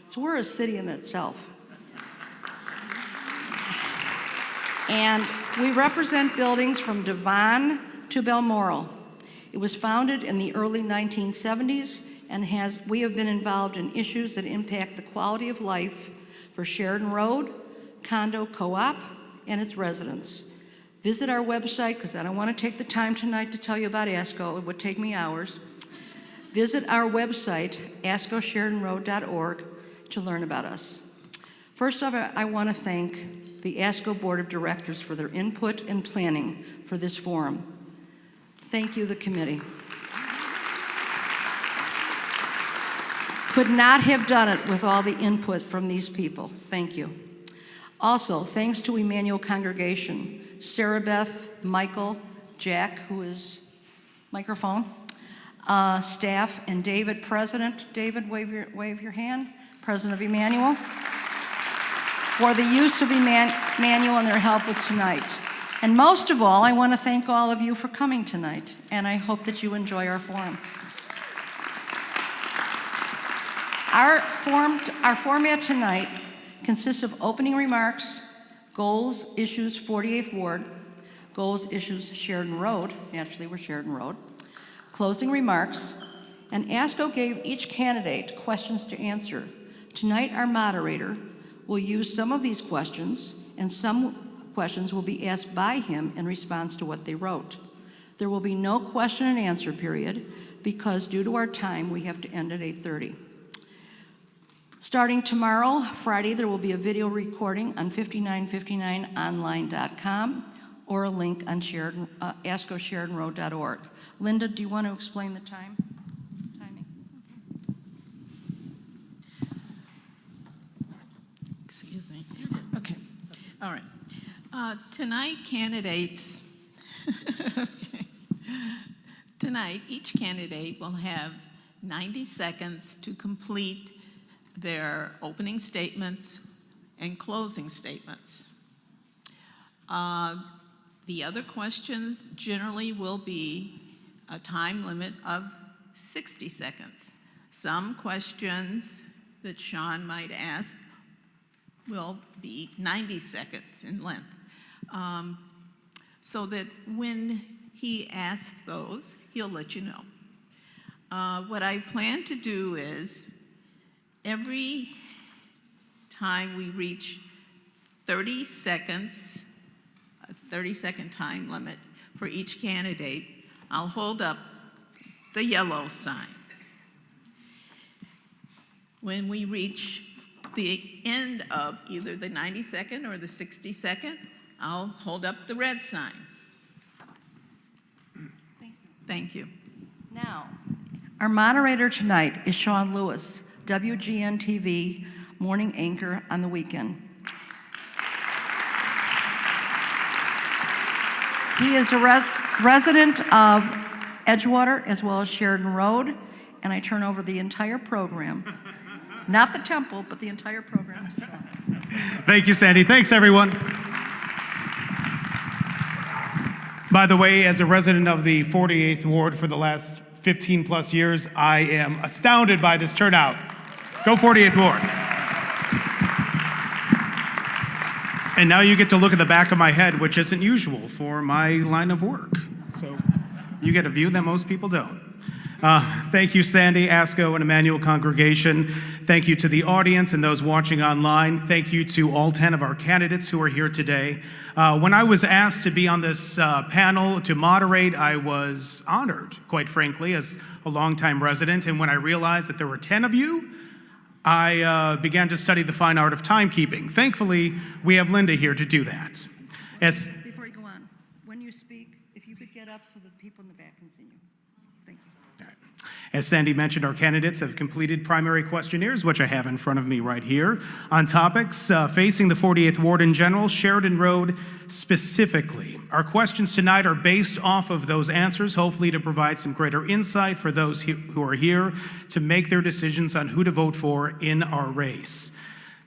So we're a city in itself. And we represent buildings from Devon to Balmoral. It was founded in the early 1970s and we have been involved in issues that impact the quality of life for Sheridan Road, Condo Co-op, and its residents. Visit our website, because I don't want to take the time tonight to tell you about ASCO. It would take me hours. Visit our website, ascosheridanroad.org, to learn about us. First off, I want to thank the ASCO Board of Directors for their input and planning for this forum. Thank you, the committee. Could not have done it with all the input from these people. Thank you. Also, thanks to Emmanuel Congregation, Sarah Beth, Michael, Jack, who is microphone, staff, and David, President. David, wave your hand. President of Emmanuel, for the use of Emmanuel and their help with tonight. And most of all, I want to thank all of you for coming tonight, and I hope that you enjoy our forum. Our format tonight consists of opening remarks, goals, issues, 48th Ward, goals, issues, Sheridan Road, naturally we're Sheridan Road, closing remarks, and ASCO gave each candidate questions to answer. Tonight, our moderator will use some of these questions, and some questions will be asked by him in response to what they wrote. There will be no question and answer period because due to our time, we have to end at 8:30. Starting tomorrow, Friday, there will be a video recording on 5959online.com or a link on ascosheridanroad.org. Linda, do you want to explain the timing? Excuse me. Okay. All right. Tonight, candidates, okay. Tonight, each candidate will have 90 seconds to complete their opening statements and closing statements. The other questions generally will be a time limit of 60 seconds. Some questions that Sean might ask will be 90 seconds in length. So that when he asks those, he'll let you know. What I plan to do is every time we reach 30 seconds, a 30-second time limit for each candidate, I'll hold up the yellow sign. When we reach the end of either the 90-second or the 60-second, I'll hold up the red sign. Thank you. Now, our moderator tonight is Sean Lewis, WGN-TV morning anchor on the weekend. He is a resident of Edgewater as well as Sheridan Road, and I turn over the entire program. Not the temple, but the entire program. Thank you, Sandy. Thanks, everyone. By the way, as a resident of the 48th Ward for the last 15 plus years, I am astounded by this turnout. Go 48th Ward. And now you get to look at the back of my head, which isn't usual for my line of work. So you get a view that most people don't. Thank you, Sandy, ASCO, and Emmanuel Congregation. Thank you to the audience and those watching online. Thank you to all 10 of our candidates who are here today. When I was asked to be on this panel to moderate, I was honored, quite frankly, as a longtime resident. And when I realized that there were 10 of you, I began to study the fine art of timekeeping. Thankfully, we have Linda here to do that. Before you go on, when you speak, if you could get up so that the people in the back can see you. Thank you. All right. As Sandy mentioned, our candidates have completed primary questionnaires, which I have in front of me right here, on topics facing the 48th Ward in general, Sheridan Road specifically. Our questions tonight are based off of those answers, hopefully to provide some greater insight for those who are here to make their decisions on who to vote for in our race.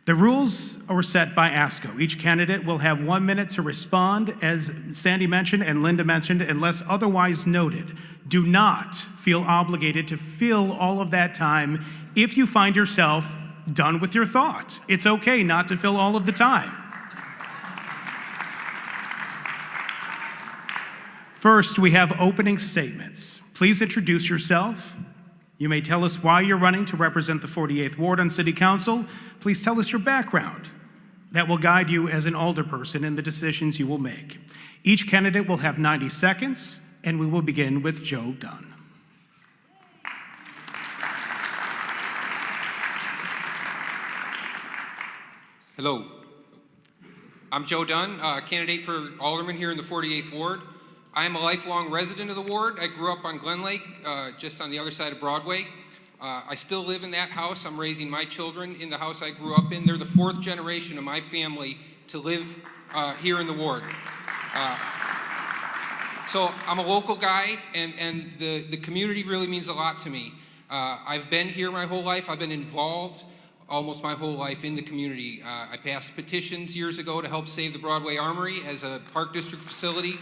The rules are set by ASCO. Each candidate will have 1 minute to respond, as Sandy mentioned and Linda mentioned, unless otherwise noted. Do not feel obligated to fill all of that time if you find yourself done with your thought. It's okay not to fill all of the time. First, we have opening statements. Please introduce yourself. You may tell us why you're running to represent the 48th Ward on City Council. Please tell us your background. That will guide you as an alderperson in the decisions you will make. Each candidate will have 90 seconds, and we will begin with Joe Dunn. Hello, I'm Joe Dunn, candidate for Alderman here in the 48th Ward. I am a lifelong resident of the ward. I grew up on Glen Lake, just on the other side of Broadway. I still live in that house. I'm raising my children in the house I grew up in. They're the fourth generation of my family to live here in the ward. So I'm a local guy, and the community really means a lot to me. I've been here my whole life. I've been involved almost my whole life in the community. I passed petitions years ago to help save the Broadway Armory as a Park District facility.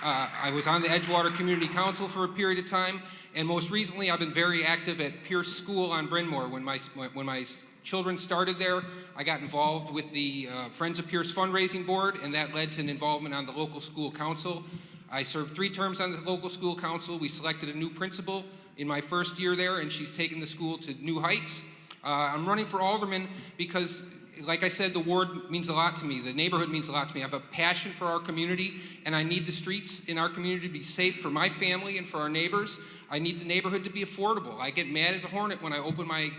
I was on the Edgewater Community Council for a period of time, and most recently I've been very active at Pierce School on Bryn Mawr. When my children started there, I got involved with the Friends of Pierce fundraising board, and that led to an involvement on the local school council. I served 3 terms on the local school council. We selected a new principal in my first year there, and she's taken the school to new heights. I'm running for alderman because, like I said, the ward means a lot to me. The neighborhood means a lot to me. I have a passion for our community, and I need the streets in our community to be safe for my family and for our neighbors. I need the neighborhood to be affordable. I get mad as a hornet when I open my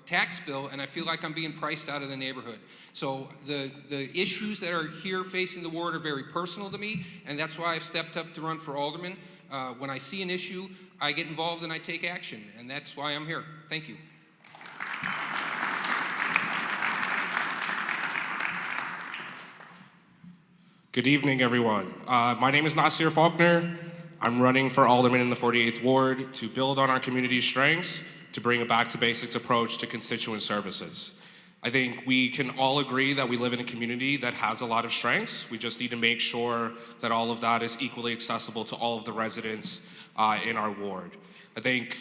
tax bill and I feel like I'm being priced out of the neighborhood. So the issues that are here facing the ward are very personal to me, and that's why I've stepped up to run for alderman. When I see an issue, I get involved and I take action, and that's why I'm here. Thank you. Good evening, everyone. My name is Nasir Faulkner. I'm running for alderman in the 48th Ward to build on our community's strengths, to bring a back-to-basics approach to constituent services. I think we can all agree that we live in a community that has a lot of strengths. We just need to make sure that all of that is equally accessible to all of the residents in our ward. I think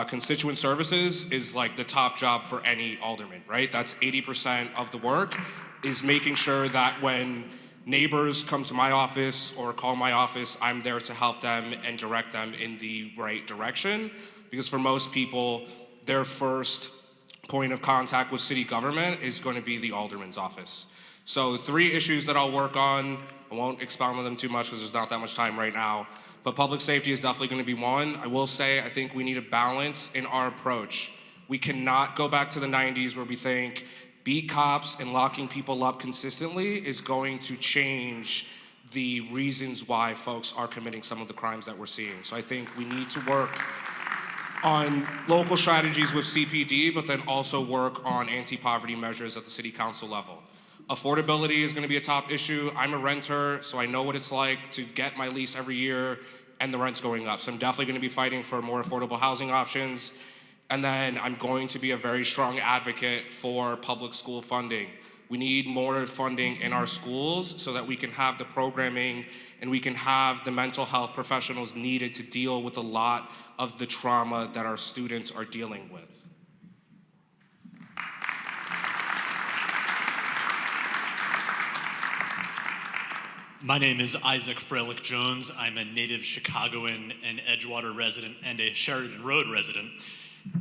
constituent services is like the top job for any alderman, right? That's 80% of the work, is making sure that when neighbors come to my office or call my office, I'm there to help them and direct them in the right direction. Because for most people, their first point of contact with city government is going to be the alderman's office. So 3 issues that I'll work on. I won't expound on them too much because there's not that much time right now. But public safety is definitely going to be one. I will say I think we need a balance in our approach. We cannot go back to the 90s where we think beat cops and locking people up consistently is going to change the reasons why folks are committing some of the crimes that we're seeing. So I think we need to work on local strategies with CPD, but then also work on anti-poverty measures at the city council level. Affordability is going to be a top issue. I'm a renter, so I know what it's like to get my lease every year and the rent's going up. So I'm definitely going to be fighting for more affordable housing options. And then I'm going to be a very strong advocate for public school funding. We need more funding in our schools so that we can have the programming and we can have the mental health professionals needed to deal with a lot of the trauma that our students are dealing with. My name is Isaac Freilich Jones. I'm a native Chicagoan, an Edgewater resident, and a Sheridan Road resident,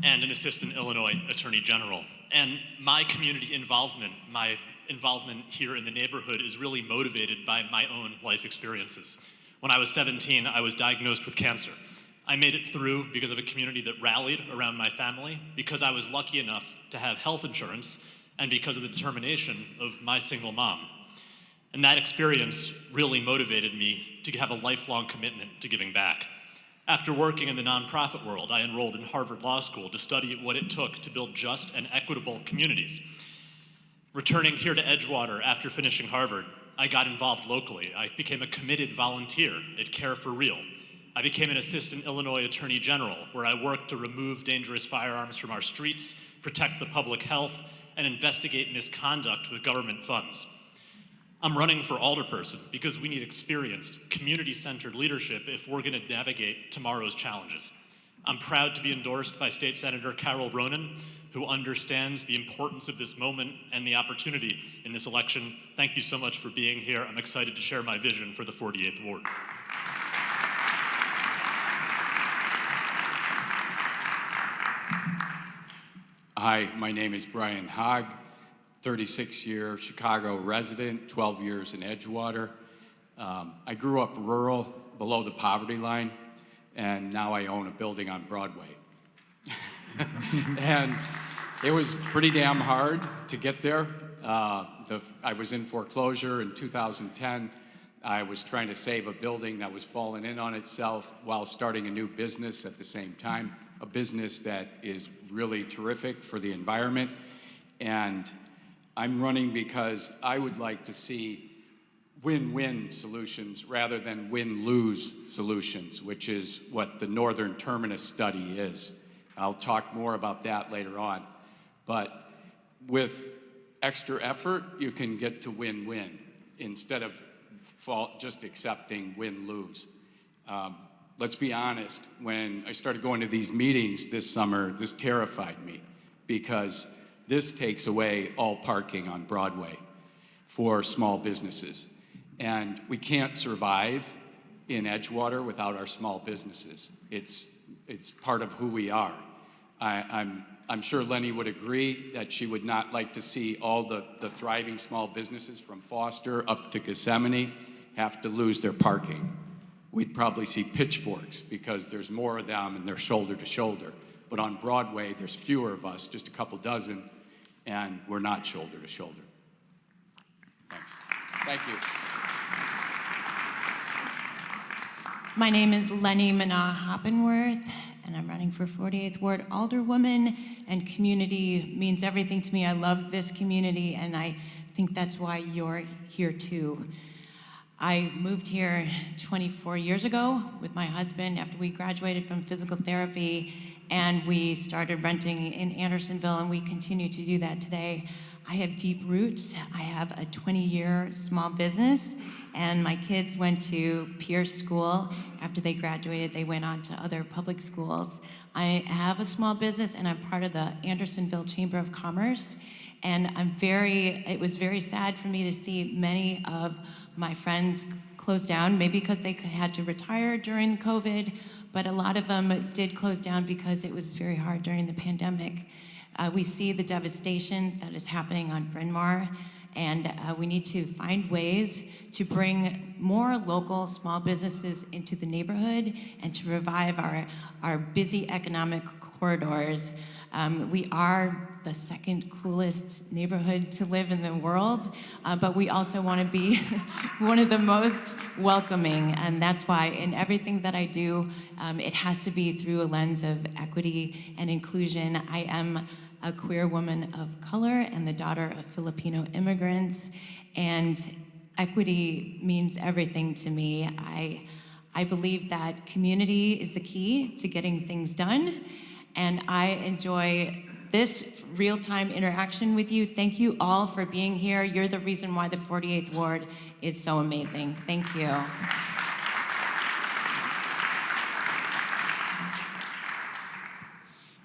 and an assistant Illinois Attorney General. And my community involvement, my involvement here in the neighborhood is really motivated by my own life experiences. When I was 17, I was diagnosed with cancer. I made it through because of a community that rallied around my family, because I was lucky enough to have health insurance, and because of the determination of my single mom. And that experience really motivated me to have a lifelong commitment to giving back. After working in the nonprofit world, I enrolled in Harvard Law School to study what it took to build just and equitable communities. Returning here to Edgewater after finishing Harvard, I got involved locally. I became a committed volunteer at Care for Real. I became an assistant Illinois Attorney General, where I worked to remove dangerous firearms from our streets, protect the public health, and investigate misconduct with government funds. I'm running for alderperson because we need experienced, community-centered leadership if we're going to navigate tomorrow's challenges. I'm proud to be endorsed by State Senator Carol Ronan, who understands the importance of this moment and the opportunity in this election. Thank you so much for being here. I'm excited to share my vision for the 48th Ward. Hi, my name is Brian Hogg, 36-year Chicago resident, 12 years in Edgewater. I grew up rural, below the poverty line, and now I own a building on Broadway. And it was pretty damn hard to get there. I was in foreclosure in 2010. I was trying to save a building that was falling in on itself while starting a new business at the same time, a business that is really terrific for the environment. And I'm running because I would like to see win-win solutions rather than win-lose solutions, which is what the Northern Terminus study is. I'll talk more about that later on. But with extra effort, you can get to win-win instead of just accepting win-lose. Let's be honest, when I started going to these meetings this summer, this terrified me because this takes away all parking on Broadway for small businesses. And we can't survive in Edgewater without our small businesses. It's part of who we are. I'm sure Lenny would agree that she would not like to see all the thriving small businesses from Foster up to Gethsemane have to lose their parking. We'd probably see pitchforks because there's more of them and they're shoulder to shoulder. But on Broadway, there's fewer of us, just a couple dozen, and we're not shoulder to shoulder. Thanks. Thank you. My name is Lenny Minna Hoppenworth, and I'm running for 48th Ward Alderwoman, and community means everything to me. I love this community, and I think that's why you're here too. I moved here 24 years ago with my husband after we graduated from physical therapy, and we started renting in Andersonville, and we continue to do that today. I have deep roots. I have a 20-year small business, and my kids went to Pierce School. After they graduated, they went on to other public schools. I have a small business, and I'm part of the Andersonville Chamber of Commerce, and it was very sad for me to see many of my friends close down, maybe because they had to retire during COVID, but a lot of them did close down because it was very hard during the pandemic. We see the devastation that is happening on Bryn Mawr, and we need to find ways to bring more local small businesses into the neighborhood and to revive our busy economic corridors. We are the second coolest neighborhood to live in the world, but we also want to be one of the most welcoming, and that's why in everything that I do, it has to be through a lens of equity and inclusion. I am a queer woman of color and the daughter of Filipino immigrants, and equity means everything to me. I believe that community is the key to getting things done, and I enjoy this real-time interaction with you. Thank you all for being here. You're the reason why the 48th Ward is so amazing. Thank you.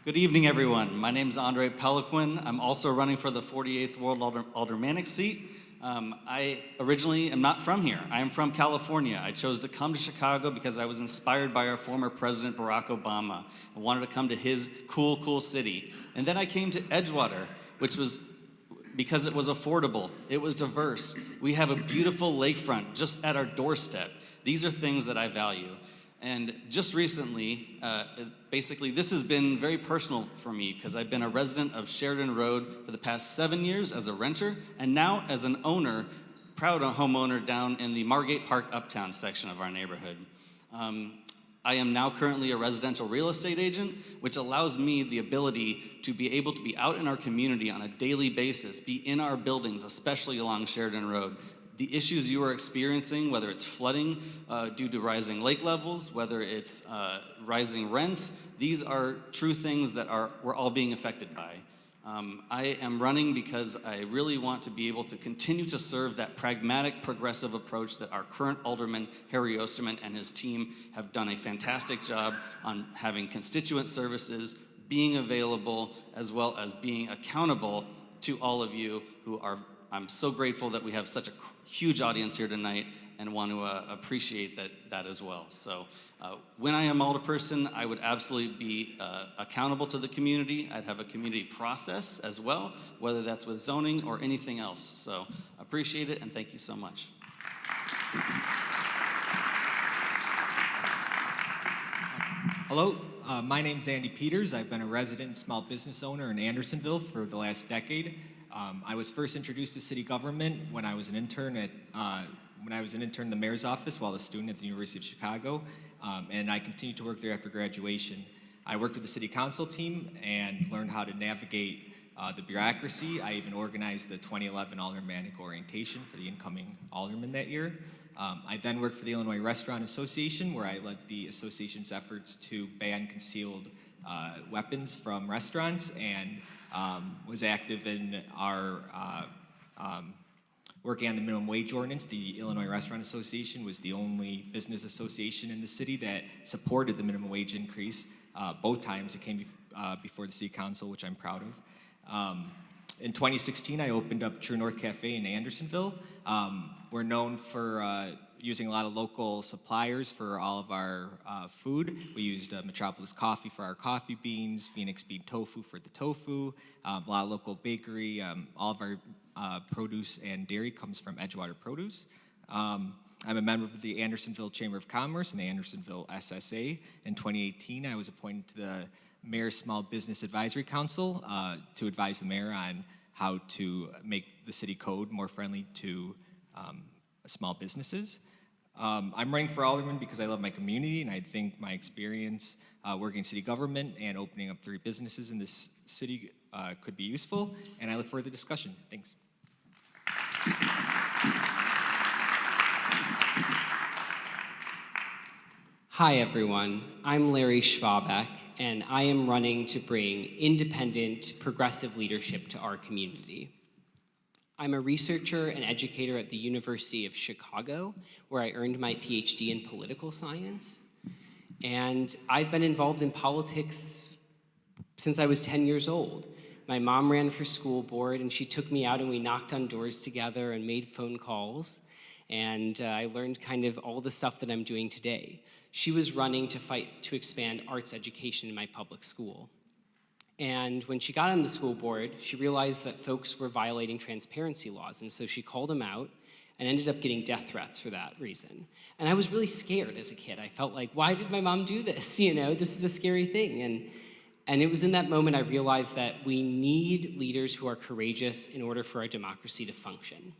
Good evening, everyone. My name is Andre Peliquin. I'm also running for the 48th Ward Aldermanic seat. I originally am not from here. I am from California. I chose to come to Chicago because I was inspired by our former President Barack Obama. I wanted to come to his cool city. And then I came to Edgewater, which was because it was affordable, it was diverse. We have a beautiful lakefront just at our doorstep. These are things that I value. And just recently, basically, this has been very personal for me because I've been a resident of Sheridan Road for the past 7 years as a renter, and now as an owner, proud homeowner down in the Margate Park Uptown section of our neighborhood. I am now currently a residential real estate agent, which allows me the ability to be able to be out in our community on a daily basis, be in our buildings, especially along Sheridan Road. The issues you are experiencing, whether it's flooding due to rising lake levels, whether it's rising rents, these are true things that we're all being affected by. I am running because I really want to be able to continue to serve that pragmatic, progressive approach that our current Alderman, Harry Osterman, and his team have done a fantastic job on having constituent services, being available, as well as being accountable to all of you who are. I'm so grateful that we have such a huge audience here tonight and want to appreciate that as well. So when I am alderperson, I would absolutely be accountable to the community. I'd have a community process as well, whether that's with zoning or anything else. So appreciate it and thank you so much. Hello, my name's Andy Peters. I've been a resident and small business owner in Andersonville for the last decade. I was first introduced to city government when I was an intern in the mayor's office while a student at the University of Chicago, and I continued to work there after graduation. I worked with the city council team and learned how to navigate the bureaucracy. I even organized the 2011 Aldermanic orientation for the incoming alderman that year. I then worked for the Illinois Restaurant Association, where I led the association's efforts to ban concealed weapons from restaurants, and was active in our working on the minimum wage ordinance. The Illinois Restaurant Association was the only business association in the city that supported the minimum wage increase. Both times it came before the city council, which I'm proud of. In 2016, I opened up True North Cafe in Andersonville. We're known for using a lot of local suppliers for all of our food. We used Metropolis Coffee for our coffee beans, Phoenix Bean Tofu for the tofu, a lot of local bakery. All of our produce and dairy comes from Edgewater Produce. I'm a member of the Andersonville Chamber of Commerce and the Andersonville SSA. In 2018, I was appointed to the Mayor's Small Business Advisory Council to advise the mayor on how to make the city code more friendly to small businesses. I'm running for alderman because I love my community, and I think my experience working in city government and opening up 3 businesses in this city could be useful, and I look forward to the discussion. Thanks. Hi everyone, I'm Larry Schwabek, and I am running to bring independent, progressive leadership to our community. I'm a researcher and educator at the University of Chicago, where I earned my PhD in political science. And I've been involved in politics since I was 10 years old. My mom ran for school board, and she took me out and we knocked on doors together and made phone calls. And I learned kind of all the stuff that I'm doing today. She was running to fight to expand arts education in my public school. And when she got on the school board, she realized that folks were violating transparency laws, and so she called them out and ended up getting death threats for that reason. And I was really scared as a kid. I felt like, why did my mom do this? You know, this is a scary thing. And it was in that moment I realized that we need leaders who are courageous in order for our democracy to function.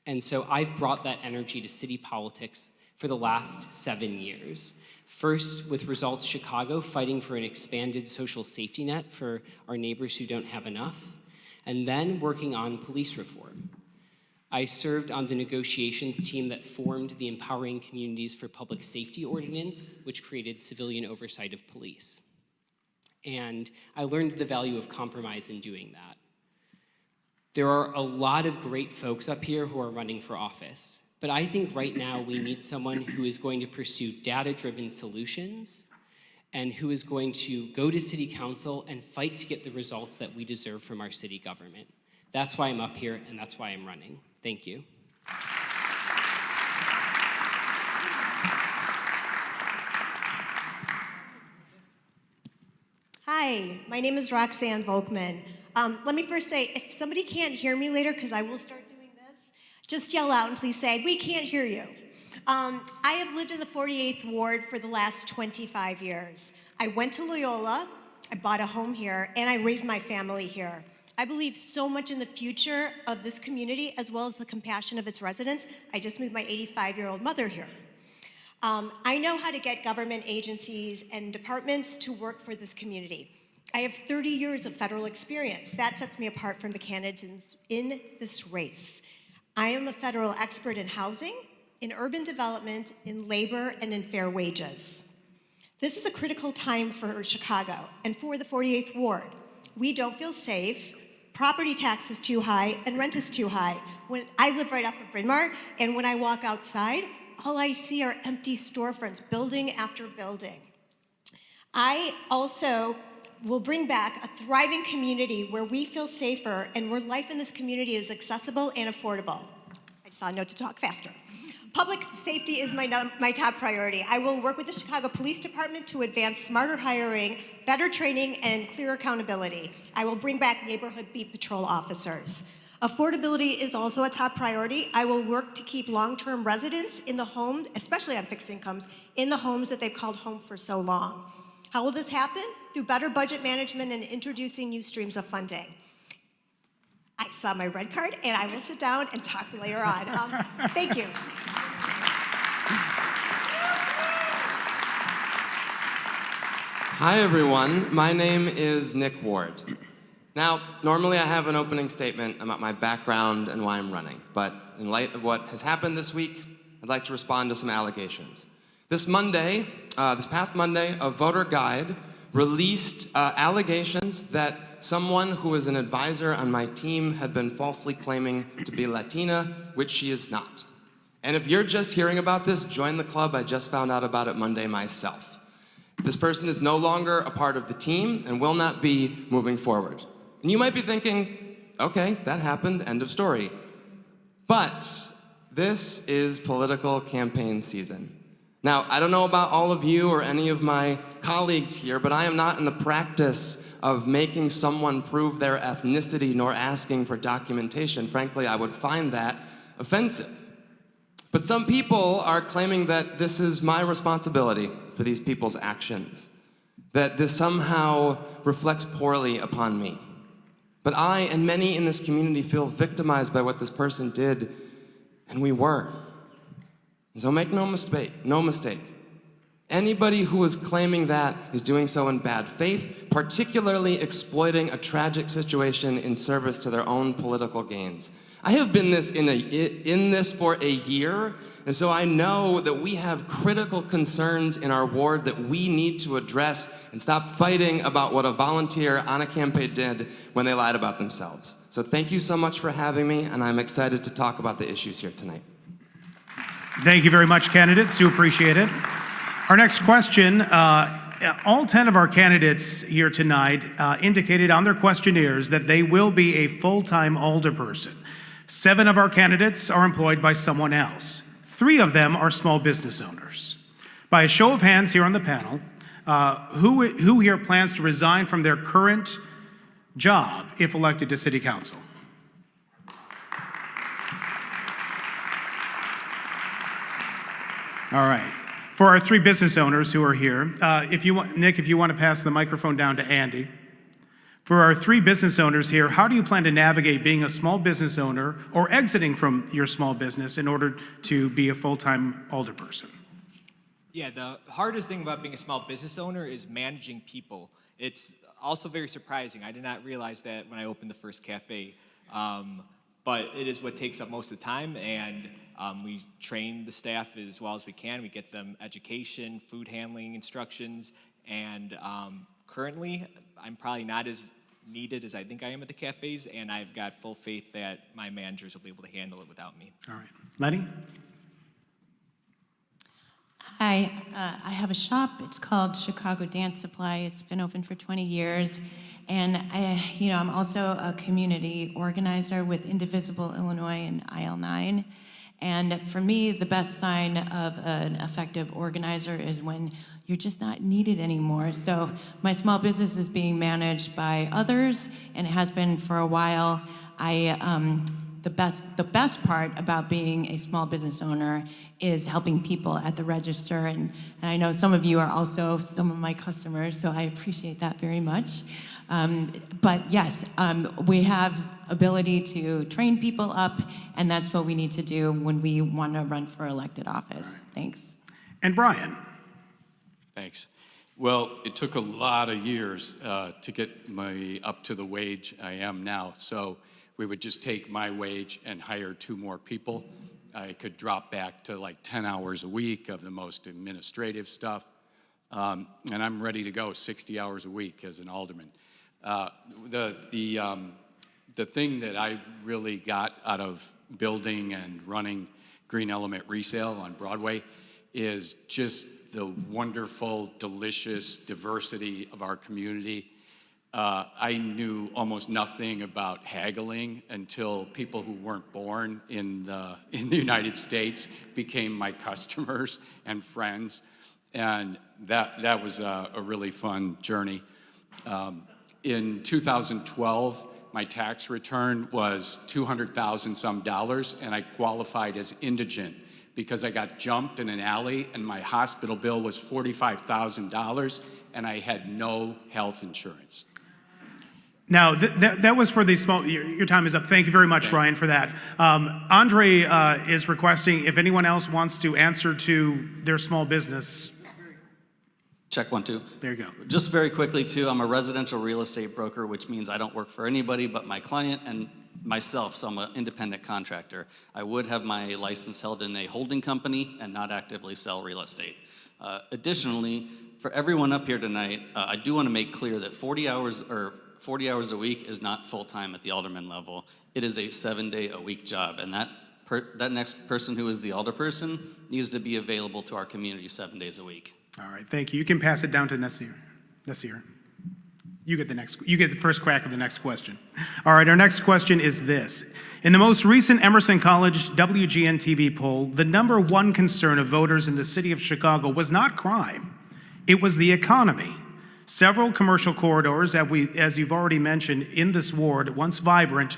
And so I've brought that energy to city politics for the last 7 years. First, with Results Chicago, fighting for an expanded social safety net for our neighbors who don't have enough, and then working on police reform. I served on the negotiations team that formed the Empowering Communities for Public Safety Ordinance, which created civilian oversight of police. And I learned the value of compromise in doing that. There are a lot of great folks up here who are running for office. But I think right now we need someone who is going to pursue data-driven solutions and who is going to go to city council and fight to get the results that we deserve from our city government. That's why I'm up here, and that's why I'm running. Thank you. Hi, my name is Roxanne Volkman. Let me first say, if somebody can't hear me later, because I will start doing this, just yell out and please say, we can't hear you. I have lived in the 48th Ward for the last 25 years. I went to Loyola, I bought a home here, and I raised my family here. I believe so much in the future of this community as well as the compassion of its residents. I just moved my 85-year-old mother here. I know how to get government agencies and departments to work for this community. I have 30 years of federal experience. That sets me apart from the candidates in this race. I am a federal expert in housing, in urban development, in labor, and in fair wages. This is a critical time for Chicago and for the 48th Ward. We don't feel safe. Property tax is too high and rent is too high. When I live right off of Bryn Mawr, and when I walk outside, all I see are empty storefronts, building after building. I also will bring back a thriving community where we feel safer and where life in this community is accessible and affordable. I just saw a note to talk faster. Public safety is my top priority. I will work with the Chicago Police Department to advance smarter hiring, better training, and clear accountability. I will bring back neighborhood beat patrol officers. Affordability is also a top priority. I will work to keep long-term residents in the home, especially on fixed incomes, in the homes that they've called home for so long. How will this happen? Through better budget management and introducing new streams of funding. I saw my red card, and I will sit down and talk later on. Thank you. Hi, everyone. My name is Nick Ward. Now, normally I have an opening statement about my background and why I'm running, but in light of what has happened this week, I'd like to respond to some allegations. This past Monday, a voter guide released allegations that someone who was an advisor on my team had been falsely claiming to be Latina, which she is not. And if you're just hearing about this, join the club. I just found out about it Monday myself. This person is no longer a part of the team and will not be moving forward. And you might be thinking, okay, that happened, end of story. But this is political campaign season. Now, I don't know about all of you or any of my colleagues here, but I am not in the practice of making someone prove their ethnicity nor asking for documentation. Frankly, I would find that offensive. But some people are claiming that this is my responsibility for these people's actions, that this somehow reflects poorly upon me. But I and many in this community feel victimized by what this person did, and we were. So make no mistake. Anybody who is claiming that is doing so in bad faith, particularly exploiting a tragic situation in service to their own political gains. I have been in this for a year, and so I know that we have critical concerns in our ward that we need to address and stop fighting about what a volunteer on a campaign did when they lied about themselves. So thank you so much for having me, and I'm excited to talk about the issues here tonight. Thank you very much, candidates. Do appreciate it. Our next question, all 10 of our candidates here tonight indicated on their questionnaires that they will be a full-time alderperson. 7 of our candidates are employed by someone else. 3 of them are small business owners. By a show of hands here on the panel, who here plans to resign from their current job if elected to city council? All right. For our 3 business owners who are here, Nick, if you want to pass the microphone down to Andy. For our 3 business owners here, how do you plan to navigate being a small business owner or exiting from your small business in order to be a full-time alderperson? Yeah, the hardest thing about being a small business owner is managing people. It's also very surprising. I did not realize that when I opened the first cafe. But it is what takes up most of the time, and we train the staff as well as we can. We get them education, food handling instructions, and currently I'm probably not as needed as I think I am at the cafes, and I've got full faith that my managers will be able to handle it without me. All right. Lenny? Hi, I have a shop. It's called Chicago Dance Supply. It's been open for 20 years. And I'm also a community organizer with Indivisible Illinois and IL9. And for me, the best sign of an effective organizer is when you're just not needed anymore. So my small business is being managed by others, and it has been for a while. The best part about being a small business owner is helping people at the register, and I know some of you are also some of my customers, so I appreciate that very much. But yes, we have ability to train people up, and that's what we need to do when we want to run for elected office. Thanks. And Brian? Thanks. Well, it took a lot of years to get me up to the wage I am now. So we would just take my wage and hire 2 more people. I could drop back to like 10 hours a week of the most administrative stuff. And I'm ready to go 60 hours a week as an alderman. The thing that I really got out of building and running Green Element Resale on Broadway is just the wonderful, delicious diversity of our community. I knew almost nothing about haggling until people who weren't born in the United States became my customers and friends, and that was a really fun journey. In 2012, my tax return was $200,000 some, and I qualified as indigent because I got jumped in an alley and my hospital bill was $45,000 and I had no health insurance. Now, that was for the small, your time is up. Thank you very much, Brian, for that. Andre is requesting if anyone else wants to answer to their small business. Check 1, 2. There you go. Just very quickly, too, I'm a residential real estate broker, which means I don't work for anybody but my client and myself, so I'm an independent contractor. I would have my license held in a holding company and not actively sell real estate. Additionally, for everyone up here tonight, I do want to make clear that 40 hours a week is not full-time at the alderman level. It is a 7-day-a-week job, and that next person who is the alderperson needs to be available to our community 7 days a week. All right, thank you. You can pass it down to Nasir. Nasir, you get the first crack of the next question. All right, our next question is this. In the most recent Emerson College WGN-TV poll, the #1 concern of voters in the city of Chicago was not crime. It was the economy. Several commercial corridors, as you've already mentioned, in this ward, once vibrant,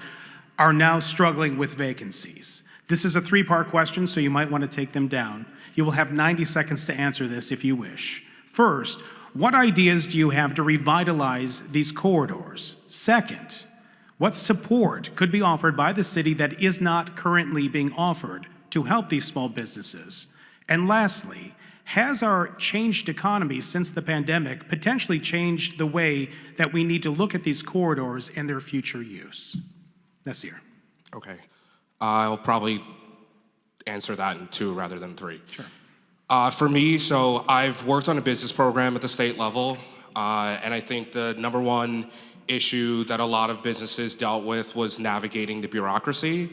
are now struggling with vacancies. This is a 3-part question, so you might want to take them down. You will have 90 seconds to answer this if you wish. First, what ideas do you have to revitalize these corridors? Second, what support could be offered by the city that is not currently being offered to help these small businesses? And lastly, has our changed economy since the pandemic potentially changed the way that we need to look at these corridors and their future use? Nasir. Okay. I'll probably answer that in 2 rather than 3. Sure. For me, so I've worked on a business program at the state level, and I think the #1 issue that a lot of businesses dealt with was navigating the bureaucracy.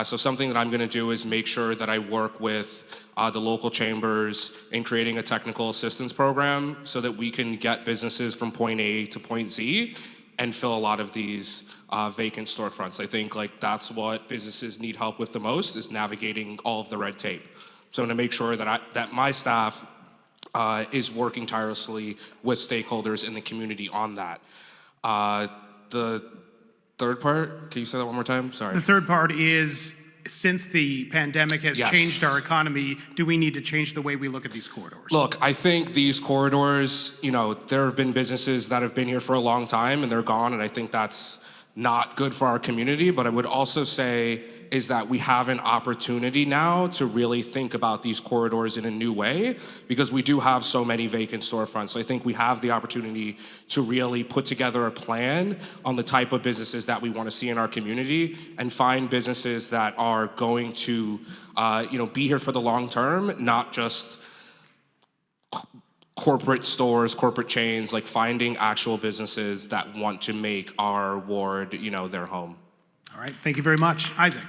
So something that I'm going to do is make sure that I work with the local chambers in creating a technical assistance program so that we can get businesses from point A to point Z and fill a lot of these vacant storefronts. I think that's what businesses need help with the most, is navigating all of the red tape. So I'm going to make sure that my staff is working tirelessly with stakeholders in the community on that. The third part, can you say that one more time? Sorry. The third part is, since the pandemic has changed our economy, do we need to change the way we look at these corridors? Look, I think these corridors, there have been businesses that have been here for a long time and they're gone, and I think that's not good for our community. But I would also say is that we have an opportunity now to really think about these corridors in a new way, because we do have so many vacant storefronts. So I think we have the opportunity to really put together a plan on the type of businesses that we want to see in our community and find businesses that are going to be here for the long term, not just corporate stores, corporate chains, finding actual businesses that want to make our ward, their home. All right, thank you very much. Isaac.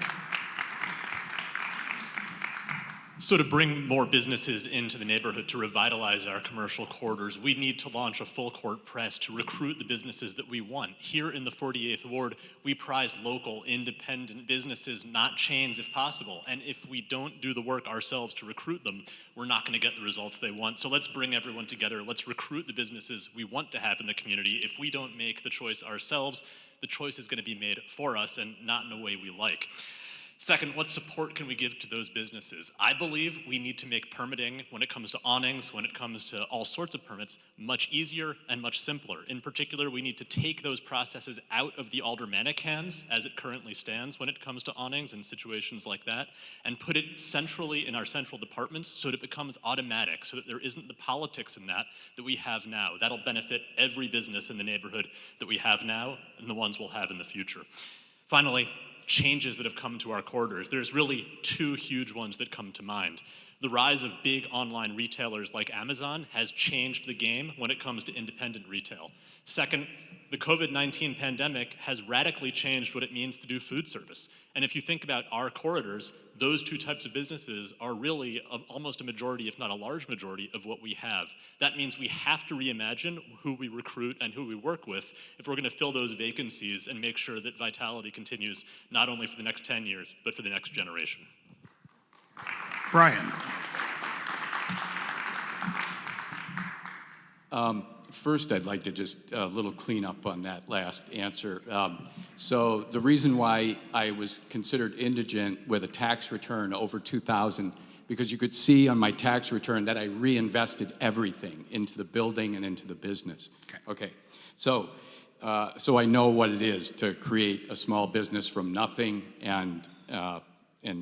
So to bring more businesses into the neighborhood, to revitalize our commercial corridors, we need to launch a full court press to recruit the businesses that we want. Here in the 48th Ward, we prize local, independent businesses, not chains if possible. And if we don't do the work ourselves to recruit them, we're not gonna get the results they want. So let's bring everyone together. Let's recruit the businesses we want to have in the community. If we don't make the choice ourselves, the choice is gonna be made for us and not in a way we like. Second, what support can we give to those businesses? I believe we need to make permitting, when it comes to awnings, when it comes to all sorts of permits, much easier and much simpler. In particular, we need to take those processes out of the aldermanic hands as it currently stands when it comes to awnings and situations like that, and put it centrally in our central departments so that it becomes automatic, so that there isn't the politics in that we have now. That'll benefit every business in the neighborhood that we have now and the ones we'll have in the future. Finally, changes that have come to our corridors. There's really 2 huge ones that come to mind. The rise of big online retailers like Amazon has changed the game when it comes to independent retail. Second, The COVID-19 pandemic has radically changed what it means to do food service. And if you think about our corridors, those two types of businesses are really almost a majority, if not a large majority, of what we have. That means we have to reimagine who we recruit and who we work with if we're going to fill those vacancies and make sure that vitality continues not only for the next 10 years, but for the next generation. Brian. First, I'd like to just a little cleanup on that last answer. So the reason why I was considered indigent with a tax return over 2,000, because you could see on my tax return that I reinvested everything into the building and into the business. Okay. So I know what it is to create a small business from nothing and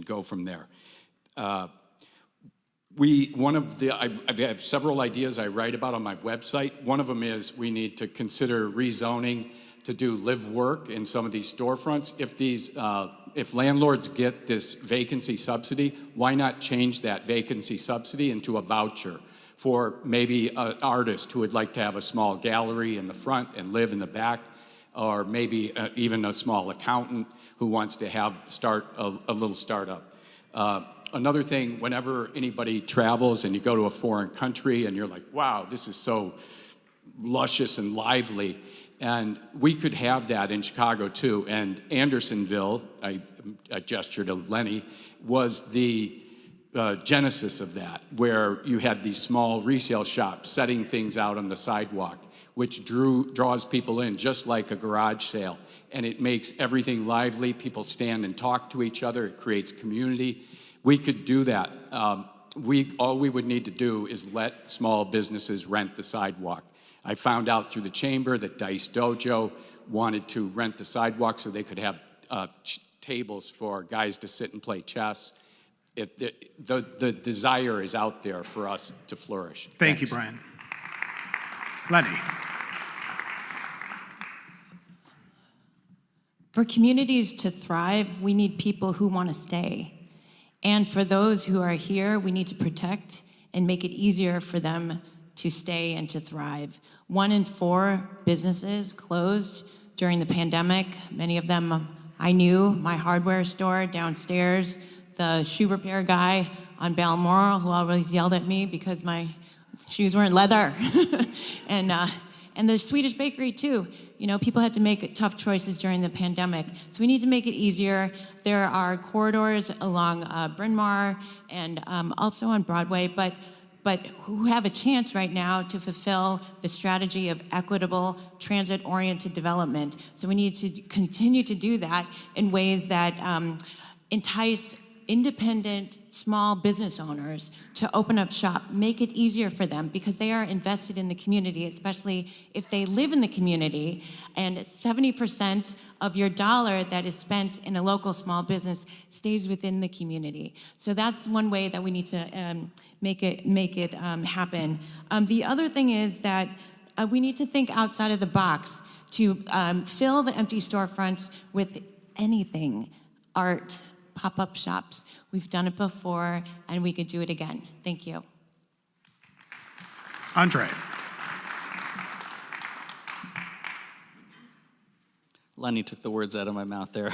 go from there. I have several ideas I write about on my website. One of them is we need to consider rezoning to do live work in some of these storefronts. If landlords get this vacancy subsidy, why not change that vacancy subsidy into a voucher for maybe an artist who would like to have a small gallery in the front and live in the back, or maybe even a small accountant who wants to start a little startup. Another thing, whenever anybody travels and you go to a foreign country and you're like, wow, this is so luscious and lively, and we could have that in Chicago too. And Andersonville, I gesture to Lenny, was the genesis of that, where you had these small resale shops setting things out on the sidewalk, which draws people in just like a garage sale. And it makes everything lively. People stand and talk to each other. It creates community. We could do that. All we would need to do is let small businesses rent the sidewalk. I found out through the chamber that Dice Dojo wanted to rent the sidewalk so they could have tables for guys to sit and play chess. The desire is out there for us to flourish. Thank you, Brian. Lenny. For communities to thrive, we need people who want to stay. And for those who are here, we need to protect and make it easier for them to stay and to thrive. 1 in 4 businesses closed during the pandemic. Many of them I knew, my hardware store downstairs, the shoe repair guy on Balmoral who always yelled at me because my shoes weren't leather. And the Swedish bakery too. You know, people had to make tough choices during the pandemic. So we need to make it easier. There are corridors along Bryn Mawr and also on Broadway, but who have a chance right now to fulfill the strategy of equitable, transit-oriented development. So we need to continue to do that in ways that entice independent small business owners to open up shop, make it easier for them because they are invested in the community, especially if they live in the community, and 70% of your dollar that is spent in a local small business stays within the community. So that's one way that we need to make it happen. The other thing is that we need to think outside of the box to fill the empty storefronts with anything, art, pop-up shops. We've done it before, and we could do it again. Thank you. Andre. Lenny took the words out of my mouth there.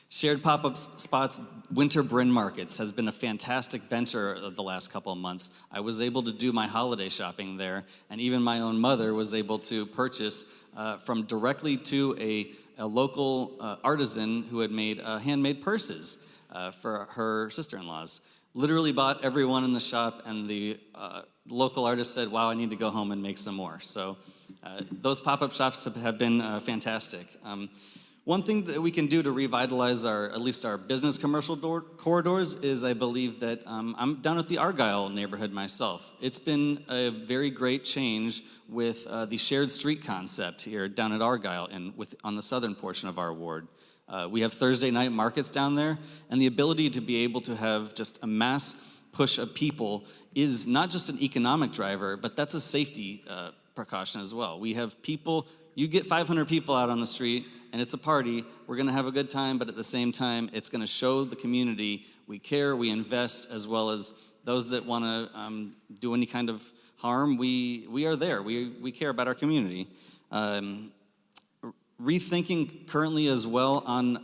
Shared pop-up spots, winter Bryn markets has been a fantastic venture of the last couple of months. I was able to do my holiday shopping there, and even my own mother was able to purchase from directly to a local artisan who had made handmade purses for her sister-in-laws. Literally bought everyone in the shop, and the local artist said, wow, I need to go home and make some more. So those pop-up shops have been fantastic. One thing that we can do to revitalize at least our business commercial corridors is I believe that I'm down at the Argyle neighborhood myself. It's been a very great change with the shared street concept here down at Argyle and on the southern portion of our ward. We have Thursday night markets down there, and the ability to be able to have just a mass push of people is not just an economic driver, but that's a safety precaution as well. We have people, you get 500 people out on the street, and it's a party, we're gonna have a good time, but at the same time, it's gonna show the community we care, we invest, as well as those that wanna do any kind of harm, we are there, we care about our community. rethinking currently as well on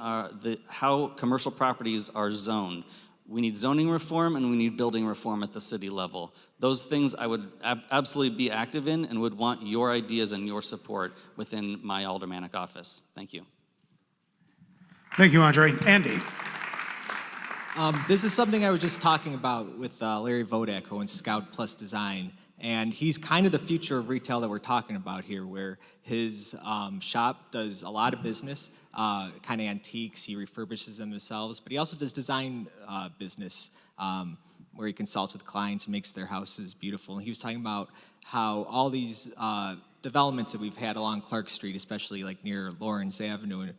how commercial properties are zoned. We need zoning reform and we need building reform at the city level. Those things I would absolutely be active in and would want your ideas and your support within my aldermanic office. Thank you. Thank you, Andre. Andy. This is something I was just talking about with Larry Vodak, who owns Scout Plus Design. And he's kind of the future of retail that we're talking about here, where his shop does a lot of business, kind of antiques. He refurbishes them himself, but he also does design business where he consults with clients and makes their houses beautiful. And he was talking about how all these developments that we've had along Clark Street, especially like near Lawrence Avenue,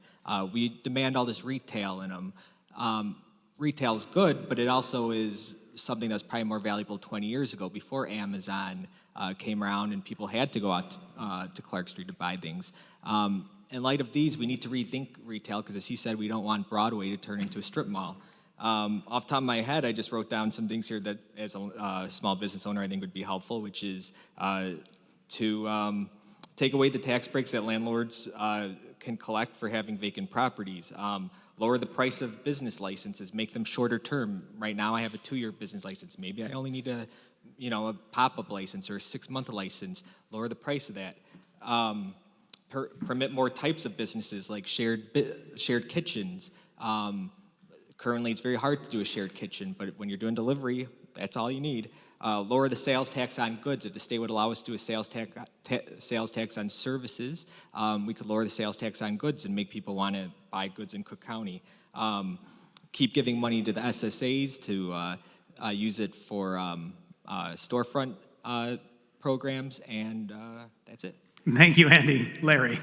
we demand all this retail in them. Retail's good, but it also is something that's probably more valuable 20 years ago before Amazon came around and people had to go out to Clark Street to buy things. In light of these, we need to rethink retail because, as he said, we don't want Broadway to turn into a strip mall. Off the top of my head, I just wrote down some things here that, as a small business owner, I think would be helpful, which is to take away the tax breaks that landlords can collect for having vacant properties. Lower the price of business licenses, make them shorter term. Right now I have a 2-year business license. Maybe I only need a pop-up license or a 6-month license. Lower the price of that. Permit more types of businesses like shared kitchens. Currently it's very hard to do a shared kitchen, but when you're doing delivery, that's all you need. Lower the sales tax on goods. If the state would allow us to do a sales tax on services, we could lower the sales tax on goods and make people want to buy goods in Cook County. Keep giving money to the SSAs to use it for storefront programs, and that's it. Thank you, Andy. Larry.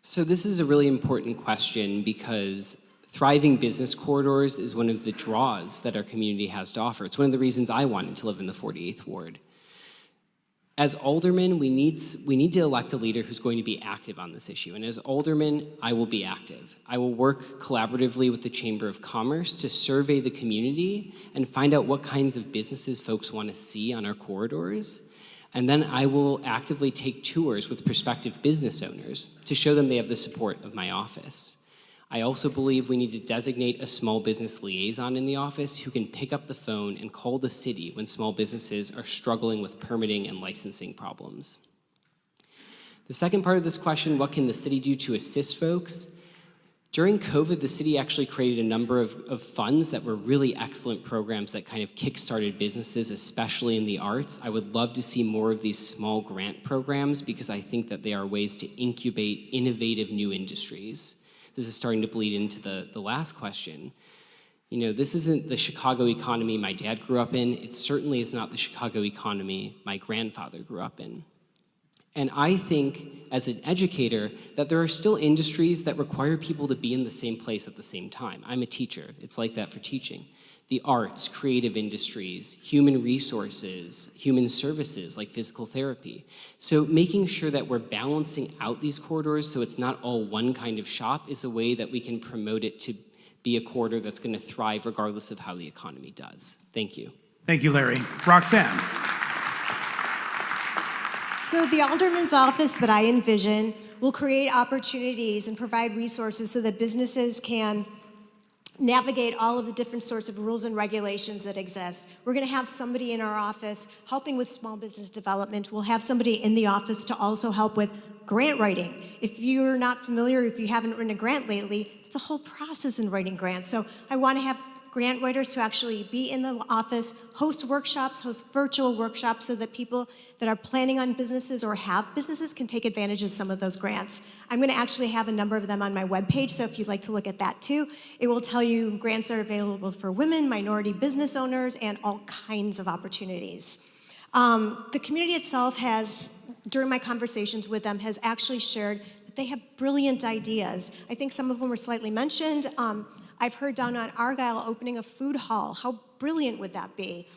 So this is a really important question because thriving business corridors is one of the draws that our community has to offer. It's one of the reasons I wanted to live in the 48th Ward. As alderman, we need to elect a leader who's going to be active on this issue. And as alderman, I will be active. I will work collaboratively with the Chamber of Commerce to survey the community and find out what kinds of businesses folks want to see on our corridors. And then I will actively take tours with prospective business owners to show them they have the support of my office. I also believe we need to designate a small business liaison in the office who can pick up the phone and call the city when small businesses are struggling with permitting and licensing problems. The second part of this question, what can the city do to assist folks? During COVID, the city actually created a number of funds that were really excellent programs that kind of kick-started businesses, especially in the arts. I would love to see more of these small grant programs because I think that they are ways to incubate innovative new industries. This is starting to bleed into the last question. This isn't the Chicago economy my dad grew up in. It certainly is not the Chicago economy my grandfather grew up in. And I think, as an educator, that there are still industries that require people to be in the same place at the same time. I'm a teacher. It's like that for teaching. The arts, creative industries, human resources, human services like physical therapy. So making sure that we're balancing out these corridors so it's not all one kind of shop is a way that we can promote it to be a corridor that's going to thrive regardless of how the economy does. Thank you. Thank you, Larry. Roxanne. So the alderman's office that I envision will create opportunities and provide resources so that businesses can navigate all of the different sorts of rules and regulations that exist. We're going to have somebody in our office helping with small business development. We'll have somebody in the office to also help with grant writing. If you're not familiar, if you haven't written a grant lately, it's a whole process in writing grants. So I want to have grant writers to actually be in the office, host workshops, host virtual workshops so that people that are planning on businesses or have businesses can take advantage of some of those grants. I'm going to actually have a number of them on my webpage, so if you'd like to look at that too, it will tell you grants are available for women, minority business owners, and all kinds of opportunities. The community itself has, during my conversations with them, has actually shared that they have brilliant ideas. I think some of them were slightly mentioned. I've heard down on Argyle opening a food hall. How brilliant would that be?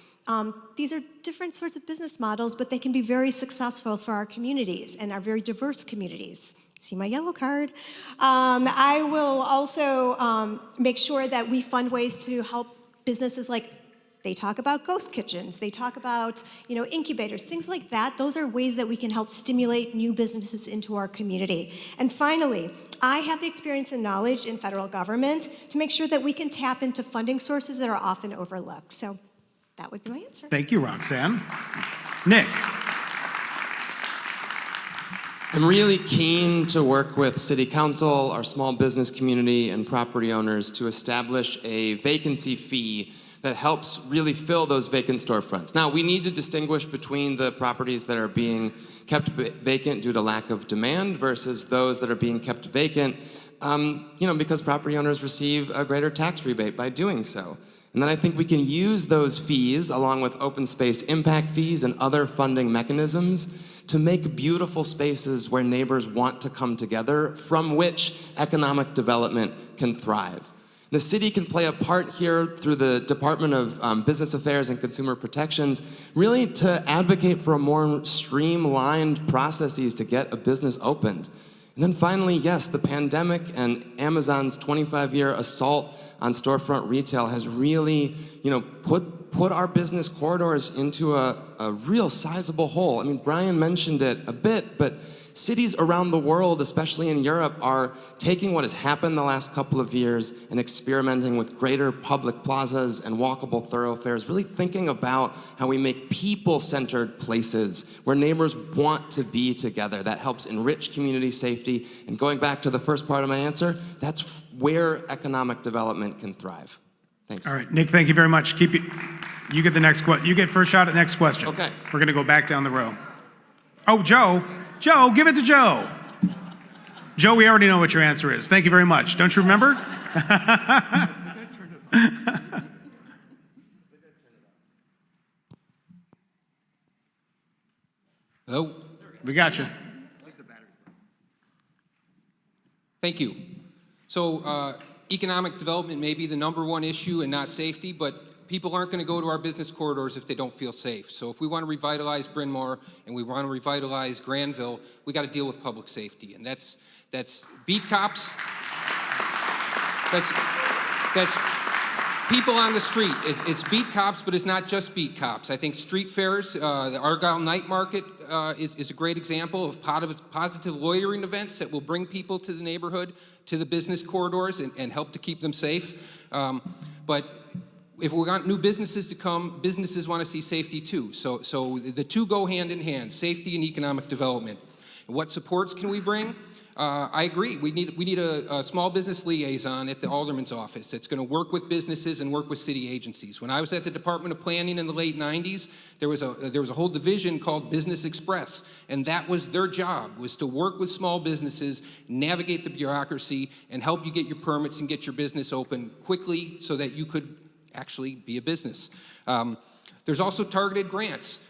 These are different sorts of business models, but they can be very successful for our communities and our very diverse communities. See my yellow card. I will also make sure that we fund ways to help businesses like They talk about ghost kitchens. They talk about, incubators, things like that. Those are ways that we can help stimulate new businesses into our community. And finally, I have the experience and knowledge in federal government to make sure that we can tap into funding sources that are often overlooked. So that would be my answer. Thank you, Roxanne. Nick. I'm really keen to work with City Council, our small business community, and property owners to establish a vacancy fee that helps really fill those vacant storefronts. Now, we need to distinguish between the properties that are being kept vacant due to lack of demand versus those that are being kept vacant, because property owners receive a greater tax rebate by doing so. And then I think we can use those fees, along with open space impact fees and other funding mechanisms, to make beautiful spaces where neighbors want to come together, from which economic development can thrive. The city can play a part here through the Department of Business Affairs and Consumer Protections, really to advocate for a more streamlined processes to get a business opened. And then finally, yes, the pandemic and Amazon's 25-year assault on storefront retail has really, put our business corridors into a real sizable hole. I mean, Brian mentioned it a bit, but cities around the world, especially in Europe, are taking what has happened the last couple of years and experimenting with greater public plazas and walkable thoroughfares, really thinking about how we make people-centered places where neighbors want to be together. That helps enrich community safety. And going back to the first part of my answer, that's where economic development can thrive. Thanks. All right, Nick, thank you very much. You get the next question. You get first shot at the next question. Okay. We're going to go back down the row. Oh, Joe. Joe, give it to Joe. Joe, we already know what your answer is. Thank you very much. Don't you remember? Hello? We got you. Thank you. So economic development may be the #1 issue and not safety, but people aren't going to go to our business corridors if they don't feel safe. So if we want to revitalize Bryn Mawr and we want to revitalize Granville, we got to deal with public safety. And that's beat cops. That's people on the street. It's beat cops, but it's not just beat cops. I think street fairs, the Argyle Night Market is a great example of positive loitering events that will bring people to the neighborhood, to the business corridors, and help to keep them safe. But if we want new businesses to come, businesses want to see safety too. So the two go hand in hand, safety and economic development. And what supports can we bring? I agree. We need a small business liaison at the Alderman's office that's going to work with businesses and work with city agencies. When I was at the Department of Planning in the late 90s, there was a whole division called Business Express, and that was their job, was to work with small businesses, navigate the bureaucracy, and help you get your permits and get your business open quickly so that you could actually be a business. There's also targeted grants.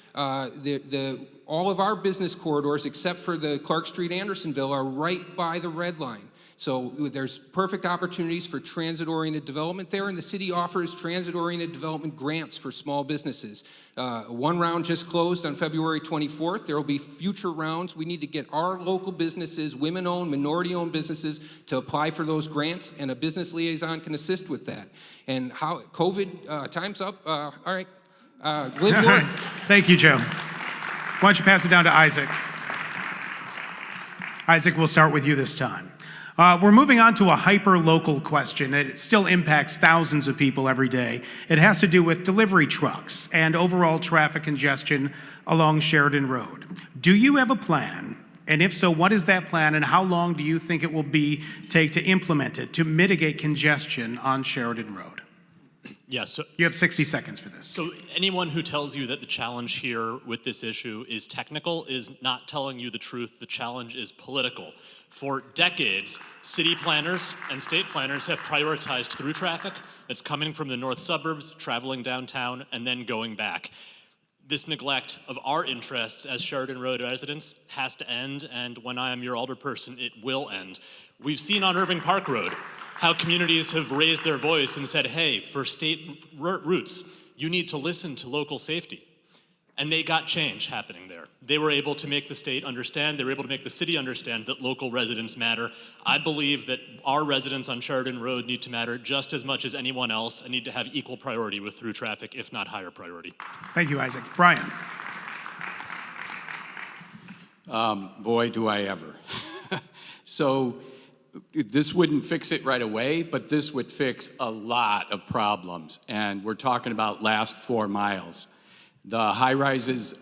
All of our business corridors, except for the Clark Street Andersonville, are right by the red line. So there's perfect opportunities for transit-oriented development there, and the city offers transit-oriented development grants for small businesses. One round just closed on February 24th. There will be future rounds. We need to get our local businesses, women-owned, minority-owned businesses, to apply for those grants, and a business liaison can assist with that. And how COVID, time's up. All right. Live work. Thank you, Joe. Why don't you pass it down to Isaac? Isaac, we'll start with you this time. We're moving on to a hyper-local question. It still impacts thousands of people every day. It has to do with delivery trucks and overall traffic congestion along Sheridan Road. Do you have a plan? And if so, what is that plan, and how long do you think it will take to implement it to mitigate congestion on Sheridan Road? Yes. So you have 60 seconds for this. So anyone who tells you that the challenge here with this issue is technical is not telling you the truth. The challenge is political. For decades, city planners and state planners have prioritized through traffic that's coming from the north suburbs, traveling downtown, and then going back. This neglect of our interests as Sheridan Road residents has to end, and when I am your alderperson, it will end. We've seen on Irving Park Road how communities have raised their voice and said, hey, for state routes, you need to listen to local safety. And they got change happening there. They were able to make the state understand, they were able to make the city understand that local residents matter. I believe that our residents on Sheridan Road need to matter just as much as anyone else and need to have equal priority with through traffic, if not higher priority. Thank you, Isaac. Brian. Boy, do I ever. So this wouldn't fix it right away, but this would fix a lot of problems. And we're talking about last 4 miles. The high rises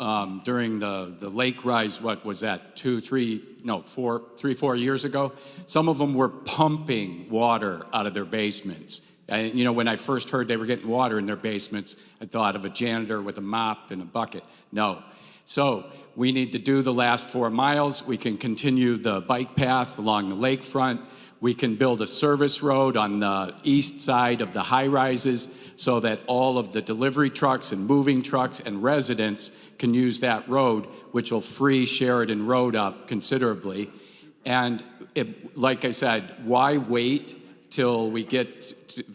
during the lake rise, what was that, 4 years ago? Some of them were pumping water out of their basements. And, you know, when I first heard they were getting water in their basements, I thought of a janitor with a mop and a bucket. No. So we need to do the last 4 miles. We can continue the bike path along the lakefront. We can build a service road on the east side of the high rises so that all of the delivery trucks and moving trucks and residents can use that road, which will free Sheridan Road up considerably. And like I said, why wait till we get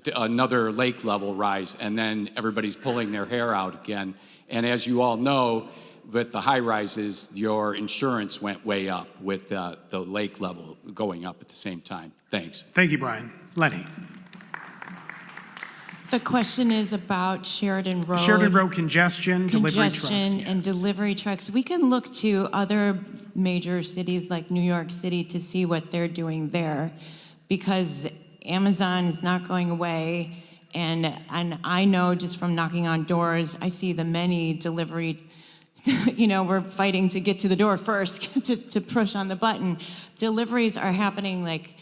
to another lake level rise and then everybody's pulling their hair out again? And as you all know, with the high rises, your insurance went way up with the lake level going up at the same time. Thanks. Thank you, Brian. Lenny. The question is about Sheridan Road. Sheridan Road congestion, delivery trucks. Congestion and delivery trucks. We can look to other major cities like New York City to see what they're doing there, because Amazon is not going away. And I know just from knocking on doors, I see the many delivery, you know, we're fighting to get to the door first to push on the button. Deliveries are happening like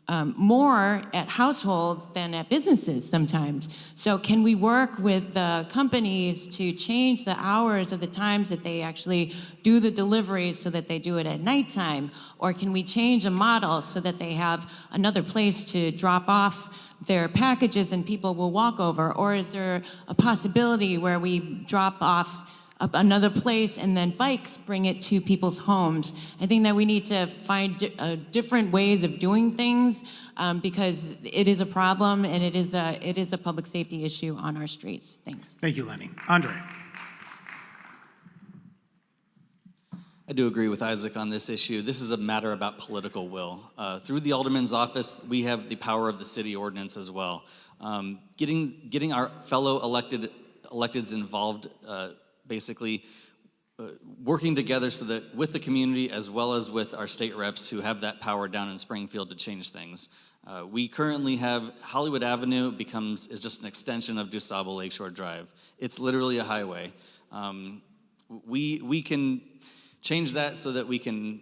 more at households than at businesses sometimes. So can we work with the companies to change the hours of the times that they actually do the deliveries so that they do it at nighttime? Or can we change a model so that they have another place to drop off their packages and people will walk over? Or is there a possibility where we drop off another place and then bikes bring it to people's homes? I think that we need to find different ways of doing things because it is a problem and it is a public safety issue on our streets. Thanks. Thank you, Lenny. Andre. I do agree with Isaac on this issue. This is a matter about political will. Through the Alderman's office, we have the power of the city ordinance as well. Getting our fellow electeds involved, basically working together so that with the community as well as with our state reps who have that power down in Springfield to change things. We currently have Hollywood Avenue is just an extension of DuSable Lakeshore Drive. It's literally a highway. We can change that so that we can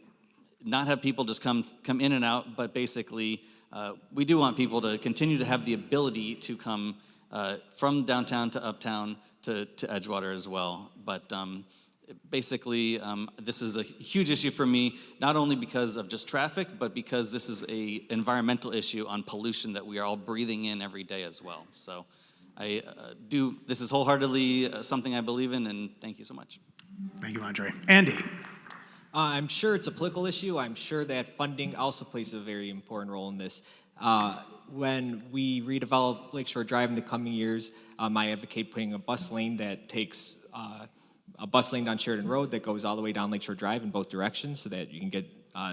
not have people just come in and out, but basically we do want people to continue to have the ability to come from downtown to uptown to Edgewater as well. But basically, this is a huge issue for me, not only because of just traffic, but because this is an environmental issue on pollution that we are all breathing in every day as well. So this is wholeheartedly something I believe in, and thank you so much. Thank you, Andre. Andy. I'm sure it's a political issue. I'm sure that funding also plays a very important role in this. When we redevelop Lakeshore Drive in the coming years, I advocate putting a bus lane that takes a bus lane down Sheridan Road that goes all the way down Lakeshore Drive in both directions so that you can get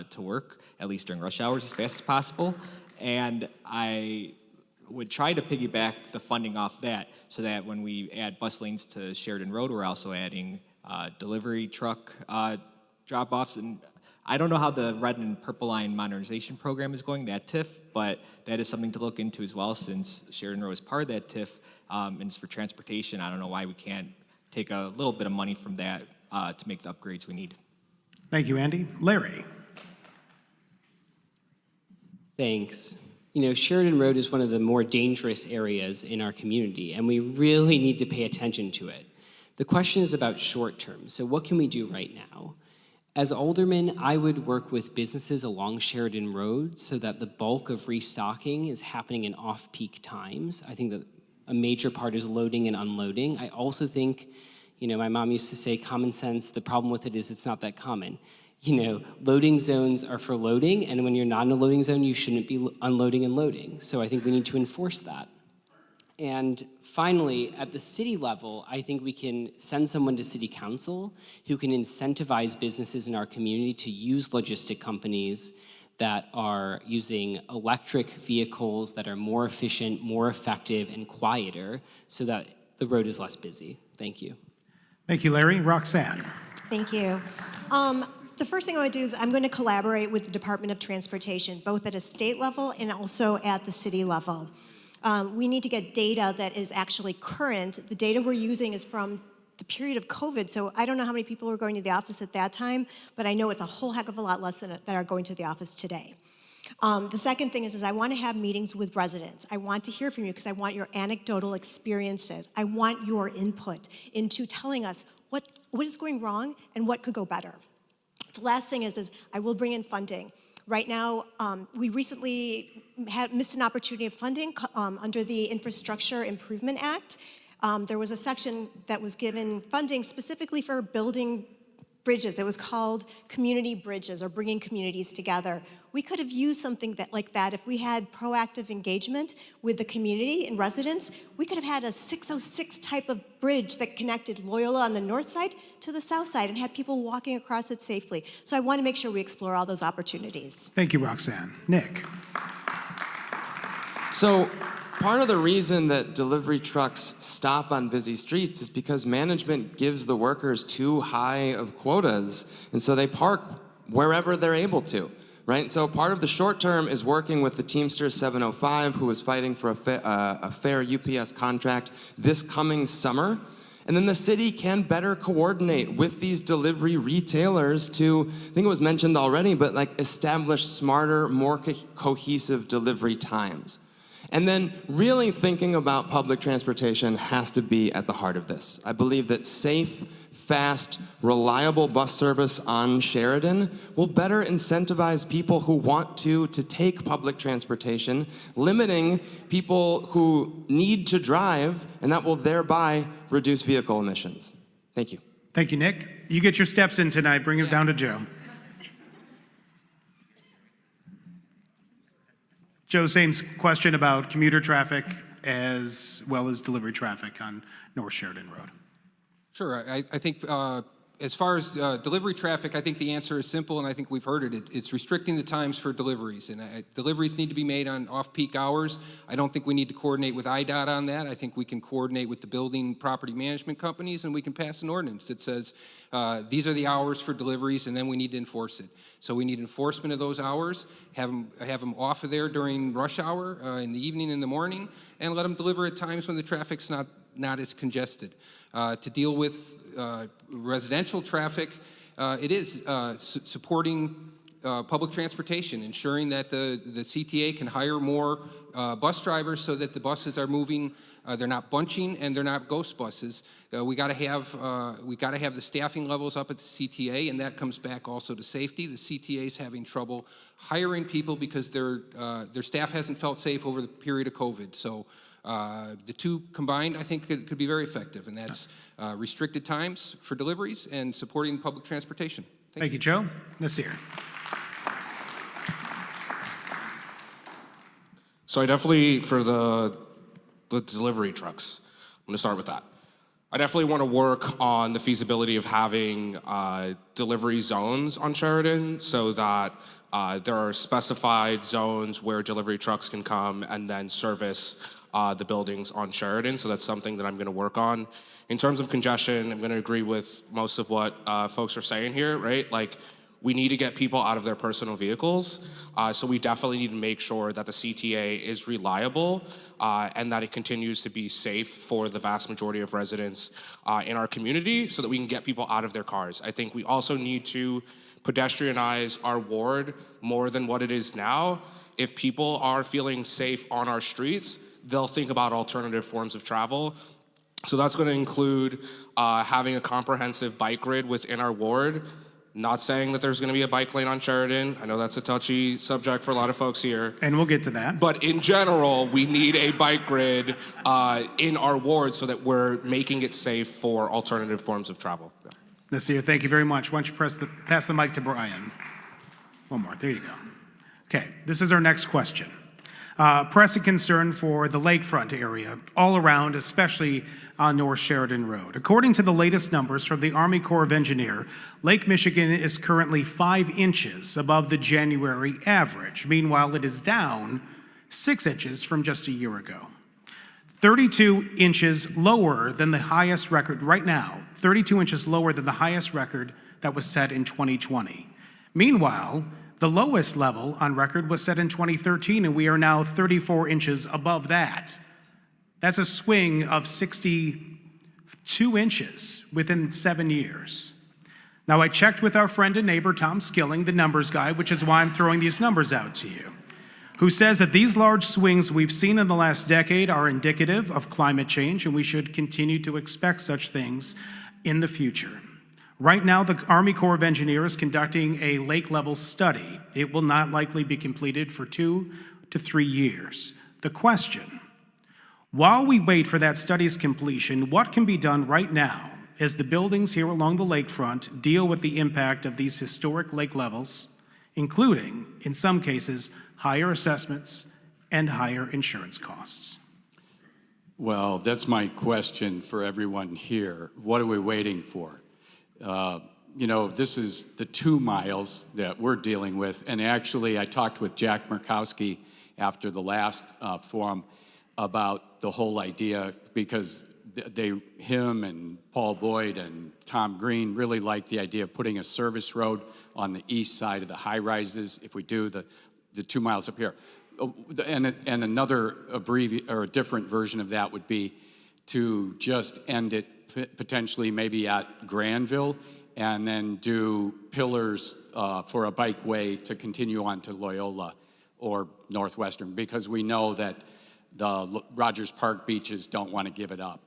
to work, at least during rush hours, as fast as possible. And I would try to piggyback the funding off that so that when we add bus lanes to Sheridan Road, we're also adding delivery truck drop-offs. And I don't know how the red and purple line modernization program is going, that TIF, but that is something to look into as well since Sheridan Road is part of that TIF and it's for transportation. I don't know why we can't take a little bit of money from that to make the upgrades we need. Thank you, Andy. Larry. Thanks. You know, Sheridan Road is one of the more dangerous areas in our community, and we really need to pay attention to it. The question is about short term, so what can we do right now? As Alderman, I would work with businesses along Sheridan Road so that the bulk of restocking is happening in off-peak times. I think that a major part is loading and unloading. I also think, you know, my mom used to say common sense, the problem with it is it's not that common. You know, loading zones are for loading, and when you're not in a loading zone, you shouldn't be unloading and loading. So I think we need to enforce that. And finally, at the city level, I think we can send someone to city council who can incentivize businesses in our community to use logistic companies that are using electric vehicles that are more efficient, more effective, and quieter so that the road is less busy. Thank you. Thank you, Larry. Roxanne. Thank you. The first thing I want to do is I'm going to collaborate with the Department of Transportation, both at a state level and also at the city level. We need to get data that is actually current. The data we're using is from the period of COVID, so I don't know how many people were going to the office at that time, but I know it's a whole heck of a lot less that are going to the office today. The second thing is I want to have meetings with residents. I want to hear from you because I want your anecdotal experiences. I want your input into telling us what is going wrong and what could go better. The last thing is I will bring in funding. Right now, we recently missed an opportunity of funding under the Infrastructure Improvement Act. There was a section that was given funding specifically for building bridges. It was called Community Bridges, or bringing communities together. We could have used something like that if we had proactive engagement with the community and residents. We could have had a 606 type of bridge that connected Loyola on the north side to the south side and had people walking across it safely. So I want to make sure we explore all those opportunities. Thank you, Roxanne. Nick. So part of the reason that delivery trucks stop on busy streets is because management gives the workers too high of quotas, and so they park wherever they're able to, right? So part of the short term is working with the Teamsters 705, who is fighting for a fair UPS contract this coming summer. And then the city can better coordinate with these delivery retailers to, I think it was mentioned already, but like establish smarter, more cohesive delivery times. And then really thinking about public transportation has to be at the heart of this. I believe that safe, fast, reliable bus service on Sheridan will better incentivize people who want to take public transportation, limiting people who need to drive, and that will thereby reduce vehicle emissions. Thank you. Thank you, Nick. You get your steps in tonight. Bring it down to Joe. Joe, same question about commuter traffic as well as delivery traffic on North Sheridan Road. Sure. I think as far as delivery traffic, I think the answer is simple, and I think we've heard it. It's restricting the times for deliveries, and deliveries need to be made on off-peak hours. I don't think we need to coordinate with IDOT on that. I think we can coordinate with the building property management companies, and we can pass an ordinance that says these are the hours for deliveries, and then we need to enforce it. So we need enforcement of those hours, have them off of there during rush hour, in the evening, in the morning, and let them deliver at times when the traffic's not as congested. To deal with residential traffic, it is supporting public transportation, ensuring that the CTA can hire more bus drivers so that the buses are moving. They're not bunching and they're not ghost buses. We got to have the staffing levels up at the CTA, and that comes back also to safety. The CTA is having trouble hiring people because their staff hasn't felt safe over the period of COVID. So the two combined, I think, could be very effective, and that's restricted times for deliveries and supporting public transportation. Thank you, Joe. Nasir. So I definitely, for the delivery trucks, I'm going to start with that. I definitely want to work on the feasibility of having delivery zones on Sheridan so that there are specified zones where delivery trucks can come and then service the buildings on Sheridan. So that's something that I'm going to work on. In terms of congestion, I'm going to agree with most of what folks are saying here, right? Like, we need to get people out of their personal vehicles. So we definitely need to make sure that the CTA is reliable and that it continues to be safe for the vast majority of residents in our community so that we can get people out of their cars. I think we also need to pedestrianize our ward more than what it is now. If people are feeling safe on our streets, they'll think about alternative forms of travel. So that's going to include having a comprehensive bike grid within our ward. Not saying that there's going to be a bike lane on Sheridan. I know that's a touchy subject for a lot of folks here. And we'll get to that. But in general, we need a bike grid in our ward so that we're making it safe for alternative forms of travel. Nasir, thank you very much. Why don't you pass the mic to Brian? One more. There you go. Okay, this is our next question. pressing concern for the lakefront area all around, especially on North Sheridan Road. According to the latest numbers from the Army Corps of Engineers, Lake Michigan is currently 5 inches above the January average. Meanwhile, it is down 6 inches from just a year ago. 32 inches lower than the highest record right now, 32 inches lower than the highest record that was set in 2020. Meanwhile, the lowest level on record was set in 2013, and we are now 34 inches above that. That's a swing of 62 inches within 7 years. Now, I checked with our friend and neighbor, Tom Skilling, the numbers guy, which is why I'm throwing these numbers out to you, who says that these large swings we've seen in the last decade are indicative of climate change, and we should continue to expect such things in the future. Right now, the Army Corps of Engineers is conducting a lake level study. It will not likely be completed for 2 to 3 years. The question, while we wait for that study's completion, what can be done right now as the buildings here along the lakefront deal with the impact of these historic lake levels, including, in some cases, higher assessments and higher insurance costs? Well, that's my question for everyone here. What are we waiting for? You know, this is the 2 miles that we're dealing with. And actually, I talked with Jack Murkowski after the last forum about the whole idea, because him and Paul Boyd and Tom Green really like the idea of putting a service road on the east side of the high rises if we do the 2 miles up here. And another a different version of that would be to just end it potentially maybe at Granville, and then do pillars for a bikeway to continue on to Loyola or Northwestern, because we know that the Rogers Park beaches don't want to give it up.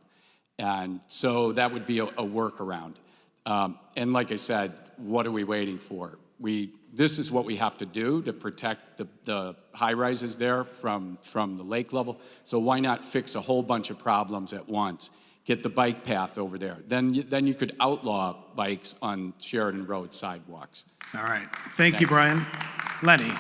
And so that would be a workaround. And like I said, what are we waiting for? This is what we have to do to protect the high rises there from the lake level. So why not fix a whole bunch of problems at once? Get the bike path over there. Then you could outlaw bikes on Sheridan Road sidewalks. All right. Thank you, Brian. Lenny.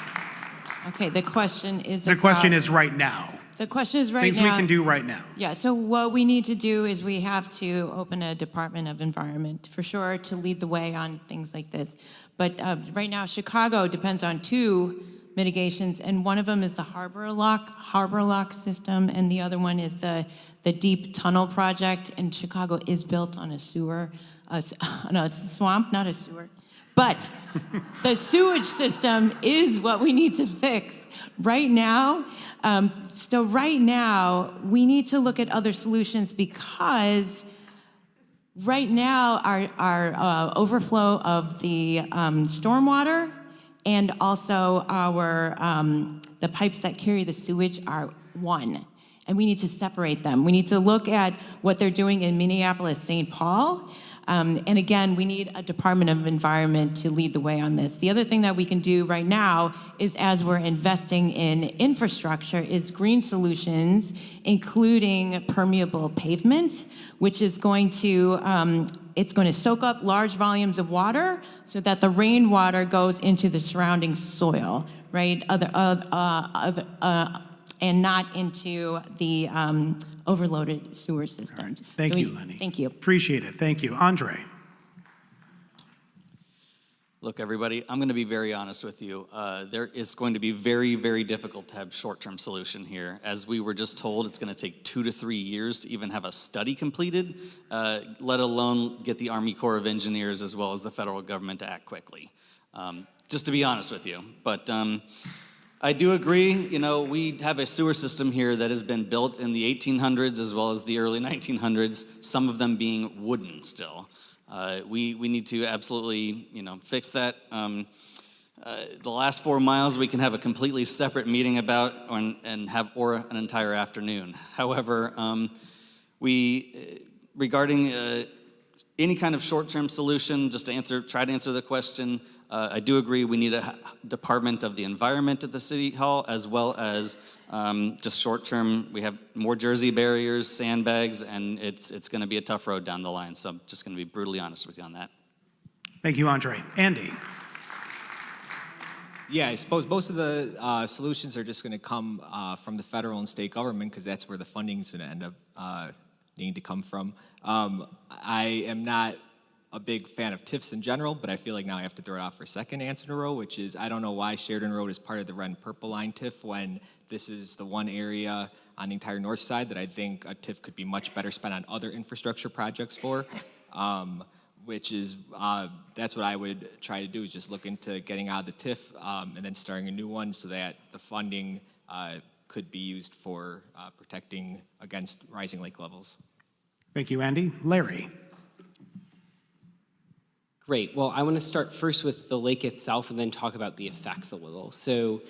Okay, the question is The question is right now. The question is right Things now. we can do right now. Yeah, so what we need to do is we have to open a Department of Environment, for sure, to lead the way on things like this. But right now, Chicago depends on 2 mitigations, and one of them is the harbor lock system, and the other one is the deep tunnel project. And Chicago is built on a sewer, no, it's a swamp, not a sewer. But the sewage system is what we need to fix right now. So right now, we need to look at other solutions, because right now our overflow of the stormwater and also our the pipes that carry the sewage are one, and we need to separate them. We need to look at what they're doing in Minneapolis, St. Paul. And again, we need a Department of Environment to lead the way on this. The other thing that we can do right now is, as we're investing in infrastructure, is green solutions, including permeable pavement, which is going to, it's going to soak up large volumes of water so that the rainwater goes into the surrounding soil, right? And not into the overloaded sewer systems. Thank you, Lenny. Thank you. Appreciate it. Thank you. Andre. Look, everybody, I'm going to be very honest with you. There is going to be very, very difficult to have short-term solution here. As we were just told, it's going to take 2 to 3 years to even have a study completed, let alone get the Army Corps of Engineers as well as the federal government to act quickly. Just to be honest with you. But I do agree, you know, we have a sewer system here that has been built in the 1800s as well as the early 1900s, some of them being wooden still. We need to absolutely, you know, fix that. The last 4 miles we can have a completely separate meeting about or an entire afternoon. However, regarding any kind of short-term solution, just to try to answer the question, I do agree we need a Department of the Environment at the City Hall, as well as just short-term. We have more Jersey barriers, sandbags, and it's going to be a tough road down the line. So I'm just going to be brutally honest with you on that. Thank you, Andre. Andy. Yeah, I suppose most of the solutions are just going to come from the federal and state government because that's where the funding's going to end up needing to come from. I am not a big fan of TIFs in general, but I feel like now I have to throw it out for a second answer in a row, which is I don't know why Sheridan Road is part of the red and purple line TIF when this is the one area on the entire north side that I think a TIF could be much better spent on other infrastructure projects for. Which is, that's what I would try to do, is just look into getting out of the TIF and then starting a new one so that the funding could be used for protecting against rising lake levels. Thank you, Andy. Larry. Great. Well, I want to start first with the lake itself and then talk about the effects a little. So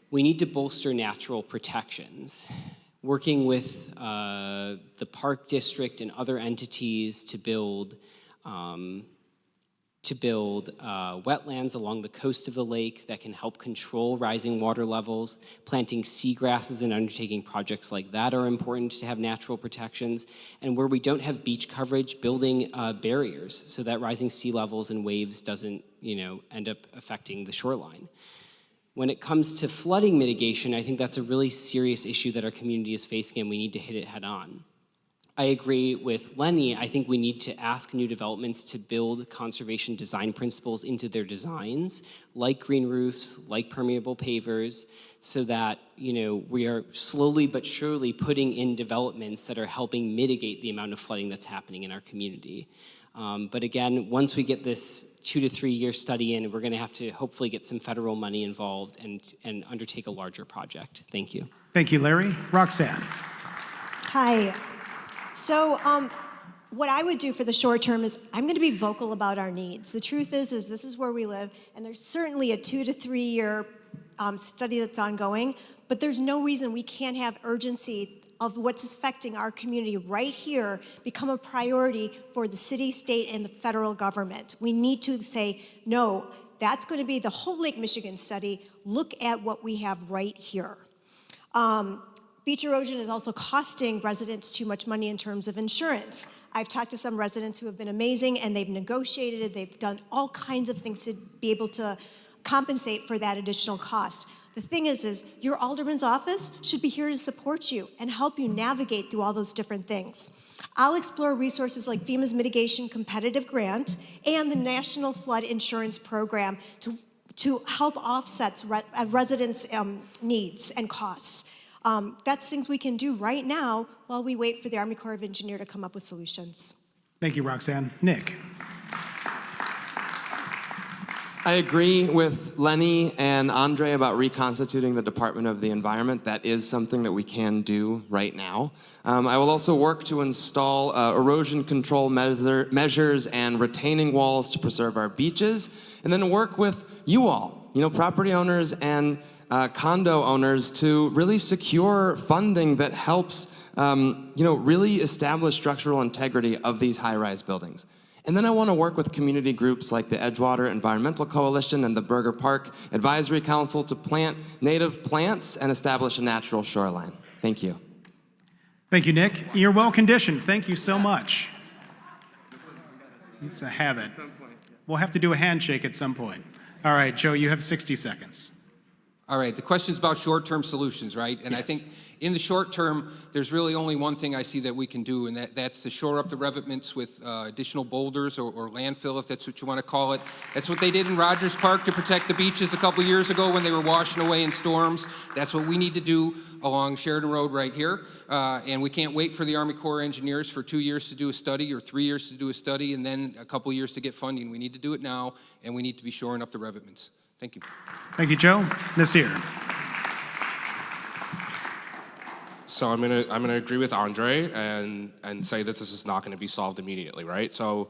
we need to bolster natural protections. Working with the Park District and other entities to build wetlands along the coast of the lake that can help control rising water levels. Planting seagrasses and undertaking projects like that are important to have natural protections. And where we don't have beach coverage, building barriers so that rising sea levels and waves doesn't, end up affecting the shoreline. When it comes to flooding mitigation, I think that's a really serious issue that our community is facing, and we need to hit it head on. I agree with Lenny. I think we need to ask new developments to build conservation design principles into their designs, like green roofs, like permeable pavers, so that we are slowly but surely putting in developments that are helping mitigate the amount of flooding that's happening in our community. But again, once we get this 2 to 3 year study in, we're going to have to hopefully get some federal money involved and undertake a larger project. Thank you. Thank you, Larry. Roxanne. Hi. So what I would do for the short term is I'm going to be vocal about our needs. The truth is this is where we live, and there's certainly a 2 to 3 year study that's ongoing, but there's no reason we can't have urgency of what's affecting our community right here become a priority for the city, state, and the federal government. We need to say, no, that's going to be the whole Lake Michigan study. Look at what we have right here. Beach erosion is also costing residents too much money in terms of insurance. I've talked to some residents who have been amazing, and they've negotiated, they've done all kinds of things to be able to compensate for that additional cost. The thing is your alderman's office should be here to support you and help you navigate through all those different things. I'll explore resources like FEMA's Mitigation Competitive Grant and the National Flood Insurance Program to help offset residents' needs and costs. That's things we can do right now while we wait for the Army Corps of Engineers to come up with solutions. Thank you, Roxanne. Nick. I agree with Lenny and Andre about reconstituting the Department of the Environment. That is something that we can do right now. I will also work to install erosion control measures and retaining walls to preserve our beaches, and then work with you all, property owners and condo owners to really secure funding that helps, really establish structural integrity of these high-rise buildings. And then I want to work with community groups like the Edgewater Environmental Coalition and the Burger Park Advisory Council to plant native plants and establish a natural shoreline. Thank you. Thank you, Nick. You're well conditioned. Thank you so much. It's a habit. We'll have to do a handshake at some point. All right, Joe, you have 60 seconds. All right, the question's about short-term solutions, right? And yes. I think in the short term, there's really only one thing I see that we can do, and that's to shore up the revetments with additional boulders or landfill, if that's what you want to call it. That's what they did in Rogers Park to protect the beaches a couple years ago when they were washing away in storms. That's what we need to do along Sheridan Road right here. And we can't wait for the Army Corps of Engineers for 2 years to do a study or 3 years to do a study and then a couple years to get funding. We need to do it now, and we need to be shoring up the revetments. Thank you. Thank you, Joe. Nasir. So I'm gonna agree with Andre and say that this is not gonna be solved immediately, right? So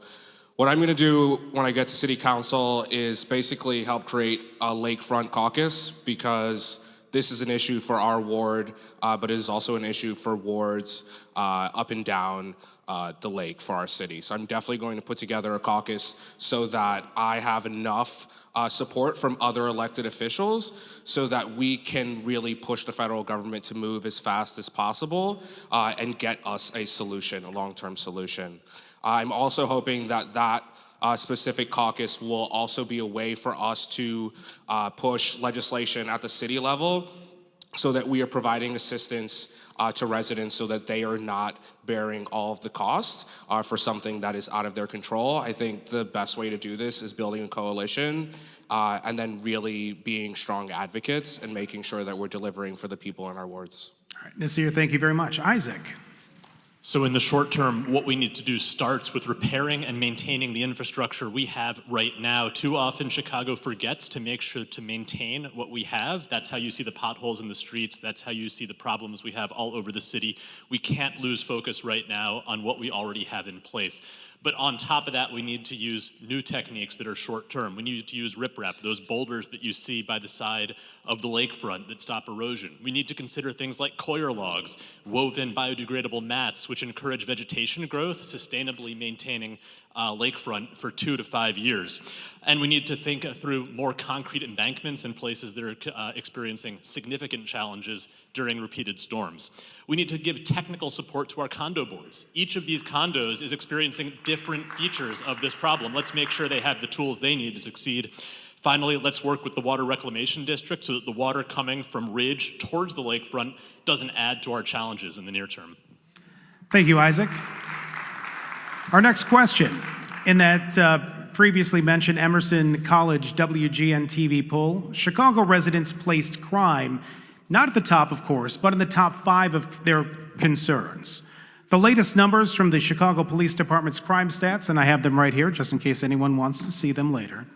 what I'm gonna do when I get to City Council is basically help create a Lakefront caucus, because this is an issue for our ward, but it is also an issue for wards up and down the lake for our city. So I'm definitely going to put together a caucus so that I have enough support from other elected officials so that we can really push the federal government to move as fast as possible and get us a solution, a long-term solution. I'm also hoping that specific caucus will also be a way for us to push legislation at the city level so that we are providing assistance to residents so that they are not bearing all of the costs for something that is out of their control. I think the best way to do this is building a coalition and then really being strong advocates and making sure that we're delivering for the people in our wards. All right, Nasir, thank you very much. Isaac. So in the short term, what we need to do starts with repairing and maintaining the infrastructure we have right now. Too often, Chicago forgets to make sure to maintain what we have. That's how you see the potholes in the streets. That's how you see the problems we have all over the city. We can't lose focus right now on what we already have in place. But on top of that, we need to use new techniques that are short term. We need to use riprap, those boulders that you see by the side of the lakefront that stop erosion. We need to consider things like coir logs, woven biodegradable mats, which encourage vegetation growth, sustainably maintaining lakefront for 2 to 5 years. And we need to think through more concrete embankments in places that are experiencing significant challenges during repeated storms. We need to give technical support to our condo boards. Each of these condos is experiencing different features of this problem. Let's make sure they have the tools they need to succeed. Finally, let's work with the Water Reclamation District so that the water coming from Ridge towards the lakefront doesn't add to our challenges in the near term. Thank you, Isaac. Our next question. In that previously mentioned Emerson College WGN TV poll, Chicago residents placed crime not at the top, of course, but in the top 5 of their concerns. The latest numbers from the Chicago Police Department's crime stats, and I have them right here just in case anyone wants to see them later,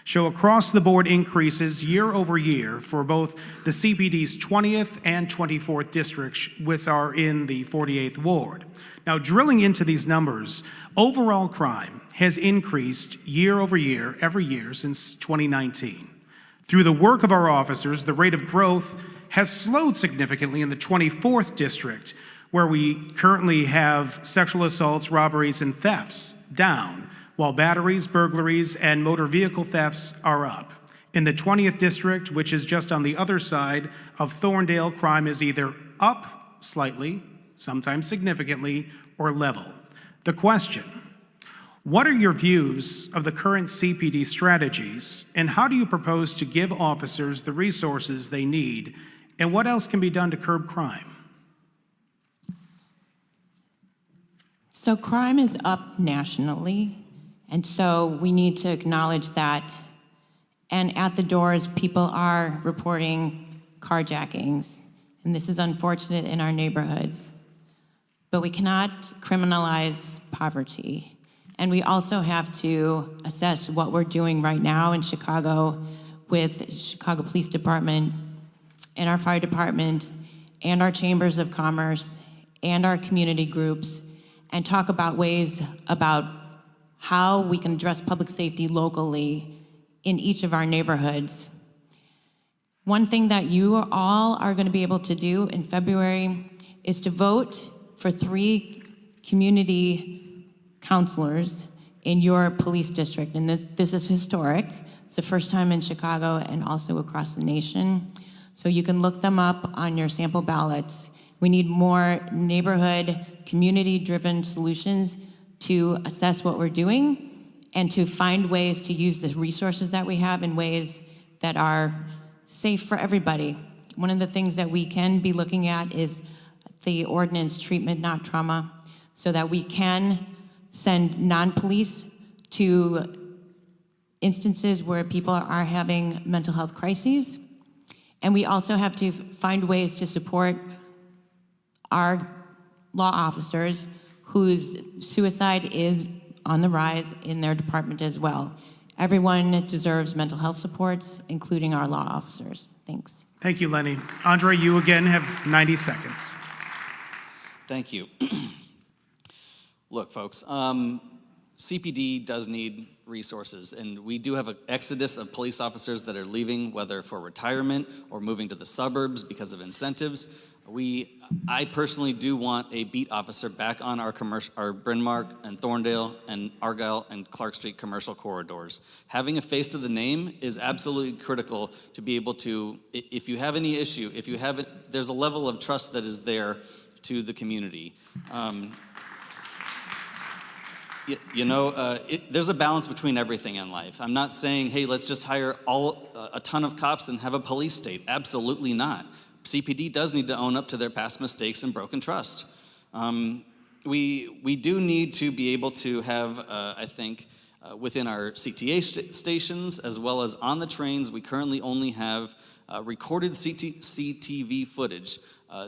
show across-the-board increases year over year for both the CPD's 20th and 24th districts, which are in the 48th ward. Now, drilling into these numbers, overall crime has increased year over year, every year since 2019. Through the work of our officers, the rate of growth has slowed significantly in the 24th district, where we currently have sexual assaults, robberies, and thefts down, while batteries, burglaries, and motor vehicle thefts are up. In the 20th district, which is just on the other side of Thorndale, crime is either up slightly, sometimes significantly, or level. The question: what are your views of the current CPD strategies, and how do you propose to give officers the resources they need, and what else can be done to curb crime? So crime is up nationally, and so we need to acknowledge that. And at the doors, people are reporting carjackings, and this is unfortunate in our neighborhoods. But we cannot criminalize poverty. And we also have to assess what we're doing right now in Chicago with the Chicago Police Department and our fire department and our chambers of commerce and our community groups, and talk about ways about how we can address public safety locally in each of our neighborhoods. One thing that you all are going to be able to do in February is to vote for 3 community counselors in your police district. And this is historic. It's the first time in Chicago and also across the nation. So you can look them up on your sample ballots. We need more neighborhood, community-driven solutions to assess what we're doing and to find ways to use the resources that we have in ways that are safe for everybody. One of the things that we can be looking at is the ordinance treatment, not trauma, so that we can send non-police to instances where people are having mental health crises. And we also have to find ways to support our law officers whose suicide is on the rise in their department as well. Everyone deserves mental health supports, including our law officers. Thanks. Thank you, Lenny. Andre, you again have 90 seconds. Thank you. Look, folks, CPD does need resources, and we do have an exodus of police officers that are leaving, whether for retirement or moving to the suburbs because of incentives. I personally do want a beat officer back on our Bryn Mawr and Thorndale and Argyle and Clark Street commercial corridors. Having a face to the name is absolutely critical to be able to, if you have any issue, there's a level of trust that is there to the community. There's a balance between everything in life. I'm not saying, hey, let's just hire a ton of cops and have a police state. Absolutely not. CPD does need to own up to their past mistakes and broken trust. We do need to be able to have, I think, within our CTA stations, as well as on the trains, we currently only have recorded CTV footage.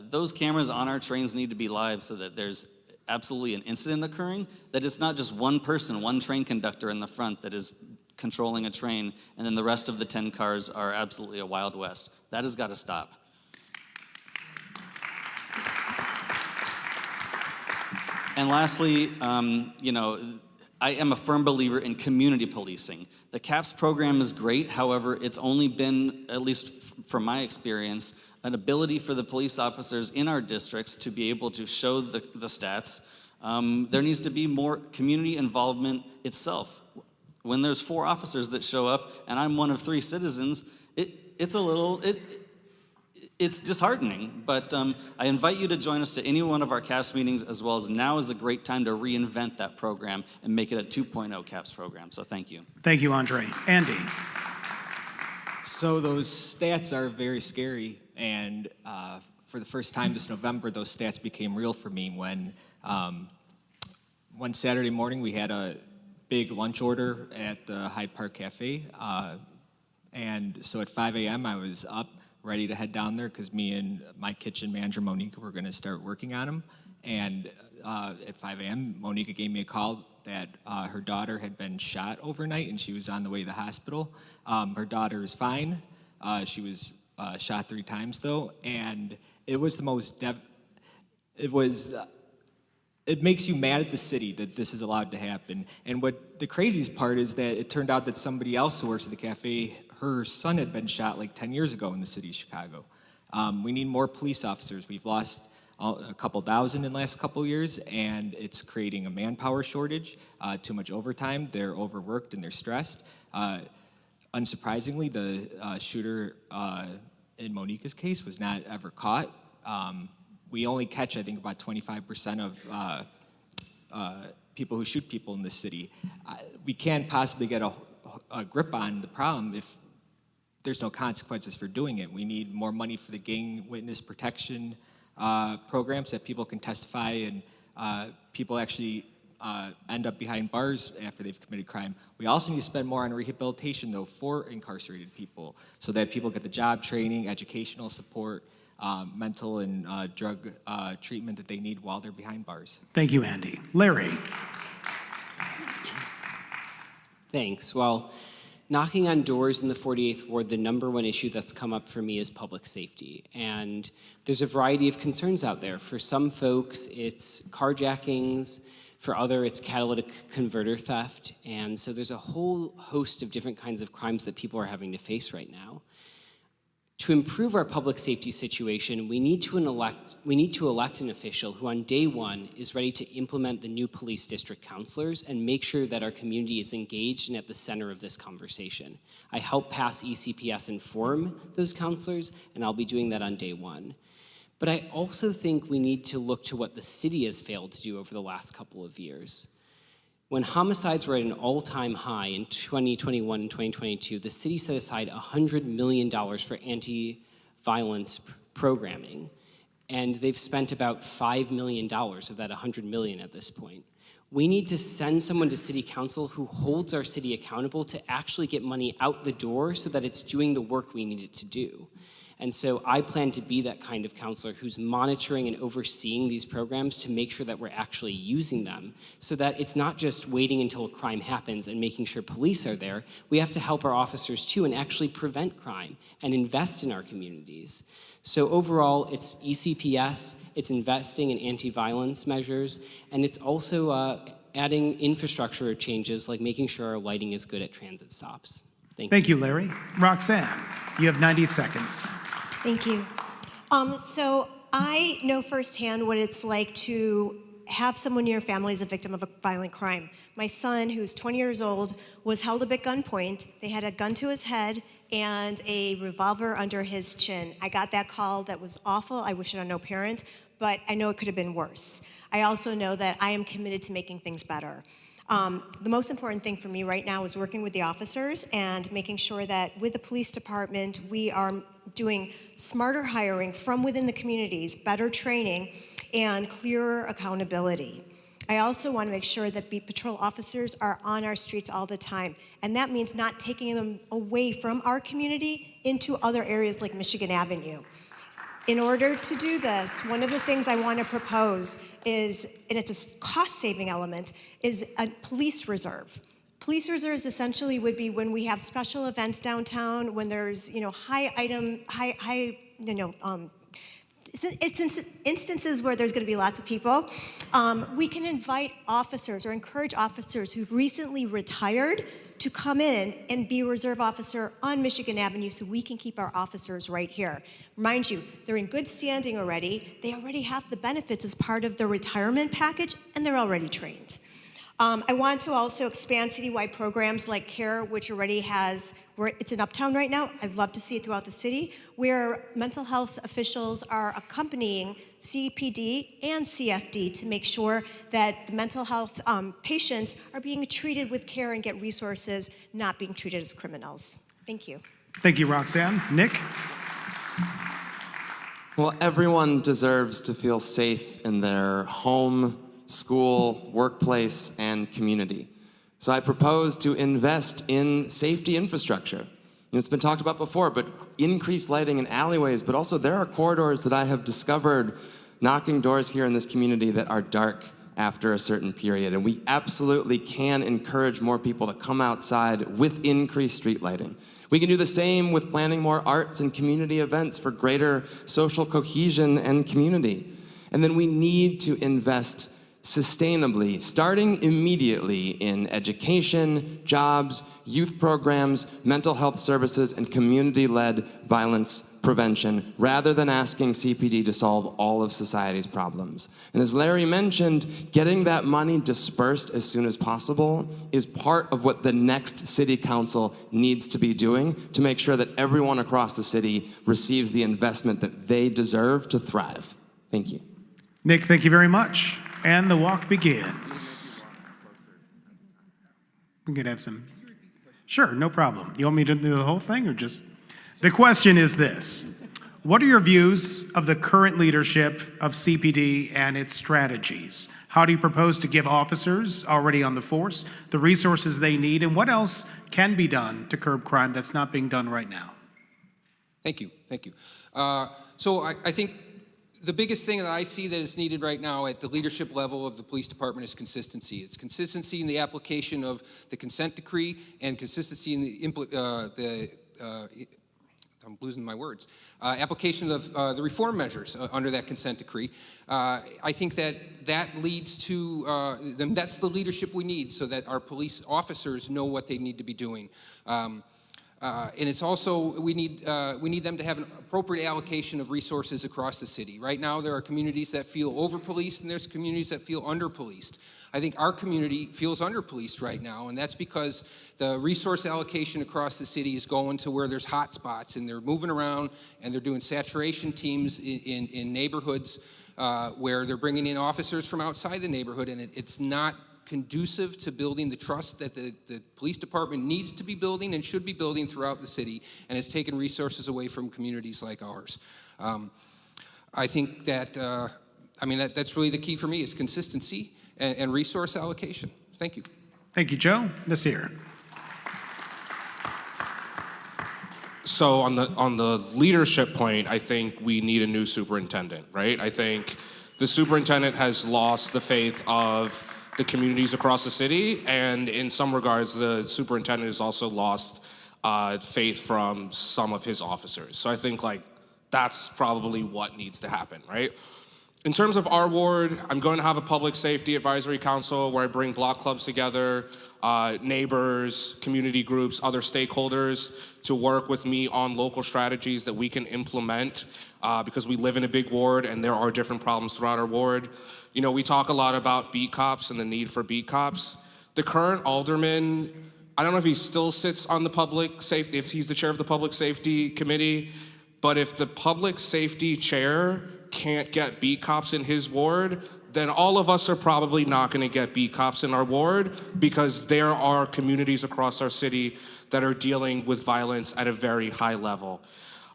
Those cameras on our trains need to be live so that there's absolutely an incident occurring, that it's not just one person, one train conductor in the front that is controlling a train, and then the rest of the 10 cars are absolutely a Wild West. That has got to stop. And lastly, I am a firm believer in community policing. The CAPS program is great, however, it's only been, at least from my experience, an ability for the police officers in our districts to be able to show the stats. There needs to be more community involvement itself. When there's 4 officers that show up and I'm one of 3 citizens, it's disheartening. But I invite you to join us to any one of our CAPS meetings, as well as now is a great time to reinvent that program and make it a 2.0 CAPS program. So thank you. Thank you, Andre. Andy. So those stats are very scary, and for the first time this November, those stats became real for me when one Saturday morning we had a big lunch order at the Hyde Park Cafe, and so at 5 a.m. I was up, ready to head down there because me and my kitchen manager, Monica, were going to start working on them, and at 5 a.m., Monica gave me a call that her daughter had been shot overnight and she was on the way to the hospital. Her daughter is fine. She was shot 3 times though, and it was the most it makes you mad at the city that this is allowed to happen. And what the craziest part is that it turned out that somebody else who works at the cafe, her son had been shot like 10 years ago in the city of Chicago. We need more police officers. We've lost a couple thousand in the last couple years, and it's creating a manpower shortage, too much overtime. They're overworked and they're stressed. Unsurprisingly, the shooter in Monica's case was not ever caught. We only catch, I think, about 25% of people who shoot people in this city. We can't possibly get a grip on the problem if there's no consequences for doing it. We need more money for the gang witness protection programs that people can testify and people actually end up behind bars after they've committed crime. We also need to spend more on rehabilitation, though, for incarcerated people so that people get the job training, educational support, mental and drug treatment that they need while they're behind bars. Thank you, Andy. Larry. Thanks. Well, knocking on doors in the 48th Ward, the #1 issue that's come up for me is public safety. And there's a variety of concerns out there. For some folks, it's carjackings. For other, it's catalytic converter theft. And so there's a whole host of different kinds of crimes that people are having to face right now. To improve our public safety situation, we need to elect an official who on day 1 is ready to implement the new police district counselors and make sure that our community is engaged and at the center of this conversation. I helped pass ECPS and form those counselors, and I'll be doing that on day 1. But I also think we need to look to what the city has failed to do over the last couple of years. When homicides were at an all-time high in 2021 and 2022, the city set aside $100 million for anti-violence programming, and they've spent about $5 million of that $100 million at this point. We need to send someone to city council who holds our city accountable to actually get money out the door so that it's doing the work we need it to do. And so I plan to be that kind of counselor who's monitoring and overseeing these programs to make sure that we're actually using them so that it's not just waiting until a crime happens and making sure police are there. We have to help our officers too and actually prevent crime and invest in our communities. So overall, it's ECPS, it's investing in anti-violence measures, and it's also adding infrastructure changes like making sure our lighting is good at transit stops. Thank you, Larry. Roxanne, you have 90 seconds. Thank you. So I know firsthand what it's like to have someone in your family as a victim of a violent crime. My son, who's 20 years old, was held up at gunpoint. They had a gun to his head and a revolver under his chin. I got that call. That was awful. I wish it on no parent, but I know it could have been worse. I also know that I am committed to making things better. The most important thing for me right now is working with the officers and making sure that with the police department, we are doing smarter hiring from within the communities, better training, and clearer accountability. I also want to make sure that beat patrol officers are on our streets all the time, and that means not taking them away from our community into other areas like Michigan Avenue. In order to do this, one of the things I want to propose is, and it's a cost-saving element, is a police reserve. Police reserves essentially would be when we have special events downtown, when there's instances where there's going to be lots of people. We can invite officers or encourage officers who've recently retired to come in and be a reserve officer on Michigan Avenue so we can keep our officers right here. Mind you, they're in good standing already. They already have the benefits as part of their retirement package, and they're already trained. I want to also expand citywide programs like CARE, which already has, it's in Uptown right now. I'd love to see it throughout the city, where mental health officials are accompanying CPD and CFD to make sure that the mental health patients are being treated with care and get resources, not being treated as criminals. Thank you. Thank you, Roxanne. Nick? Well, everyone deserves to feel safe in their home, school, workplace, and community. So I propose to invest in safety infrastructure. It's been talked about before, but increased lighting in alleyways, but also there are corridors that I have discovered knocking doors here in this community that are dark after a certain period. And we absolutely can encourage more people to come outside with increased street lighting. We can do the same with planning more arts and community events for greater social cohesion and community. And then we need to invest sustainably, starting immediately in education, jobs, youth programs, mental health services, and community-led violence prevention, rather than asking CPD to solve all of society's problems. And as Larry mentioned, getting that money dispersed as soon as possible is part of what the next city council needs to be doing to make sure that everyone across the city receives the investment that they deserve to thrive. Thank you. Nick, thank you very much. And the walk begins. We could have some. Sure, no problem. You want me to do the whole thing or just? The question is this: what are your views of the current leadership of CPD and its strategies? How do you propose to give officers already on the force the resources they need, and what else can be done to curb crime that's not being done right now? Thank you. So I think the biggest thing that I see that is needed right now at the leadership level of the police department is consistency. It's consistency in the application of the consent decree and consistency in the I'm losing my words. Application of the reform measures under that consent decree. I think that leads to, that's the leadership we need so that our police officers know what they need to be doing. And it's also, we need them to have an appropriate allocation of resources across the city. Right now, there are communities that feel over-policed and there's communities that feel under-policed. I think our community feels under-policed right now, and that's because the resource allocation across the city is going to where there's hot spots, and they're moving around, and they're doing saturation teams in neighborhoods where they're bringing in officers from outside the neighborhood, and it's not conducive to building the trust that the police department needs to be building and should be building throughout the city, and it's taken resources away from communities like ours. I think that, that's really the key for me is consistency and resource allocation. Thank you. Thank you, Joe. Nasir. So on the leadership point, I think we need a new superintendent, right? I think the superintendent has lost the faith of the communities across the city, and in some regards, the superintendent has also lost faith from some of his officers. So I think that's probably what needs to happen, right? In terms of our ward, I'm going to have a public safety advisory council where I bring block clubs together, neighbors, community groups, other stakeholders to work with me on local strategies that we can implement because we live in a big ward and there are different problems throughout our ward. You know, we talk a lot about beat cops and the need for beat cops. The current alderman, I don't know if he still sits on the public safety, if he's the chair of the public safety committee, but if the public safety chair can't get beat cops in his ward, then all of us are probably not going to get beat cops in our ward, because there are communities across our city that are dealing with violence at a very high level.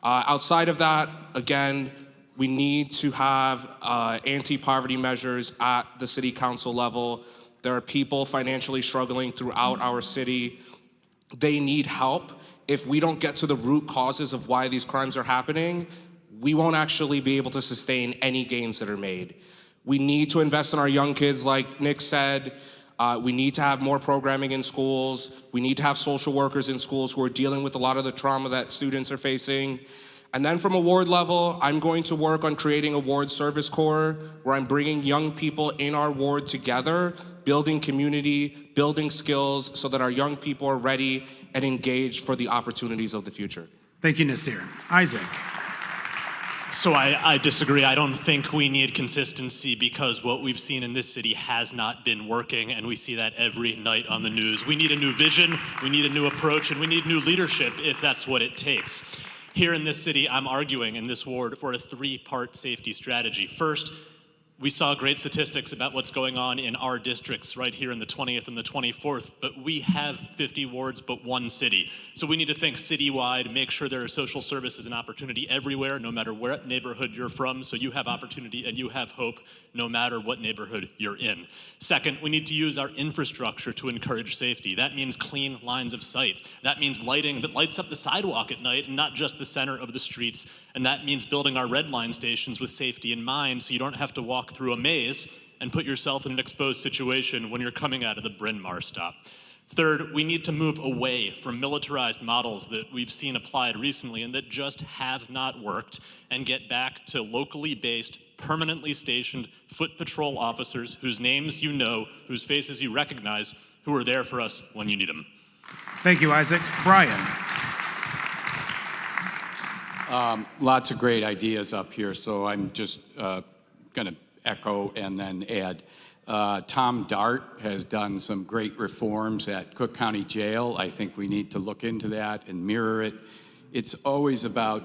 Outside of that, again, we need to have anti-poverty measures at the city council level. There are people financially struggling throughout our city. They need help. If we don't get to the root causes of why these crimes are happening, we won't actually be able to sustain any gains that are made. We need to invest in our young kids, like Nick said. We need to have more programming in schools. We need to have social workers in schools who are dealing with a lot of the trauma that students are facing. And then from a ward level, I'm going to work on creating a ward service corps where I'm bringing young people in our ward together, building community, building skills so that our young people are ready and engaged for the opportunities of the future. Thank you, Nasir. Isaac. So I disagree. I don't think we need consistency, because what we've seen in this city has not been working, and we see that every night on the news. We need a new vision, we need a new approach, and we need new leadership if that's what it takes. Here in this city, I'm arguing in this ward for a 3-part safety strategy. First, we saw great statistics about what's going on in our districts right here in the 20th and the 24th, but we have 50 wards but one city. So we need to think citywide, make sure there are social services and opportunity everywhere, no matter what neighborhood you're from, so you have opportunity and you have hope no matter what neighborhood you're in. Second, we need to use our infrastructure to encourage safety. That means clean lines of sight. That means lighting that lights up the sidewalk at night and not just the center of the streets. And that means building our red line stations with safety in mind, so you don't have to walk through a maze and put yourself in an exposed situation when you're coming out of the Bryn Mawr stop. Third, we need to move away from militarized models that we've seen applied recently and that just have not worked, and get back to locally based, permanently stationed foot patrol officers whose names you know, whose faces you recognize, who are there for us when you need them. Thank you, Isaac. Brian. Lots of great ideas up here, so I'm just going to echo and then add. Tom Dart has done some great reforms at Cook County Jail. I think we need to look into that and mirror it. It's always about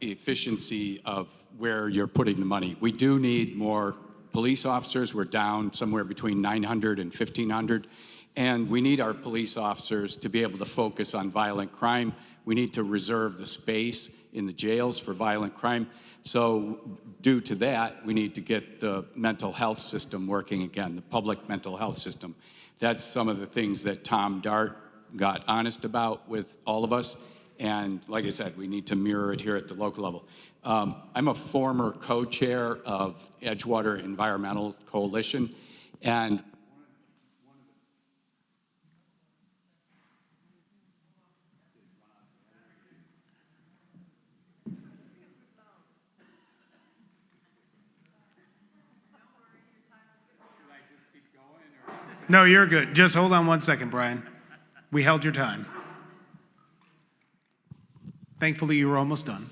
efficiency of where you're putting the money. We do need more police officers. We're down somewhere between 900 and 1,500. And we need our police officers to be able to focus on violent crime. We need to reserve the space in the jails for violent crime. So due to that, we need to get the mental health system working again, the public mental health system. That's some of the things that Tom Dart got honest about with all of us. And like I said, we need to mirror it here at the local level. I'm a former co-chair of Edgewater Environmental Coalition, and No, you're good. Just hold on 1 second, Brian. We held your time. Thankfully, you were almost done.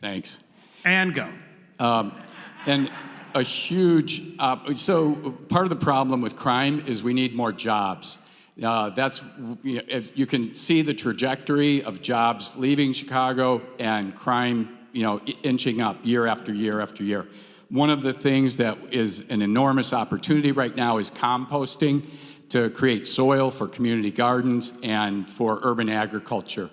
thanks. And go. And a huge, so part of the problem with crime is we need more jobs. That's, if you can see the trajectory of jobs leaving Chicago and crime, inching up year after year after year. One of the things that is an enormous opportunity right now is composting to create soil for community gardens and for urban agriculture.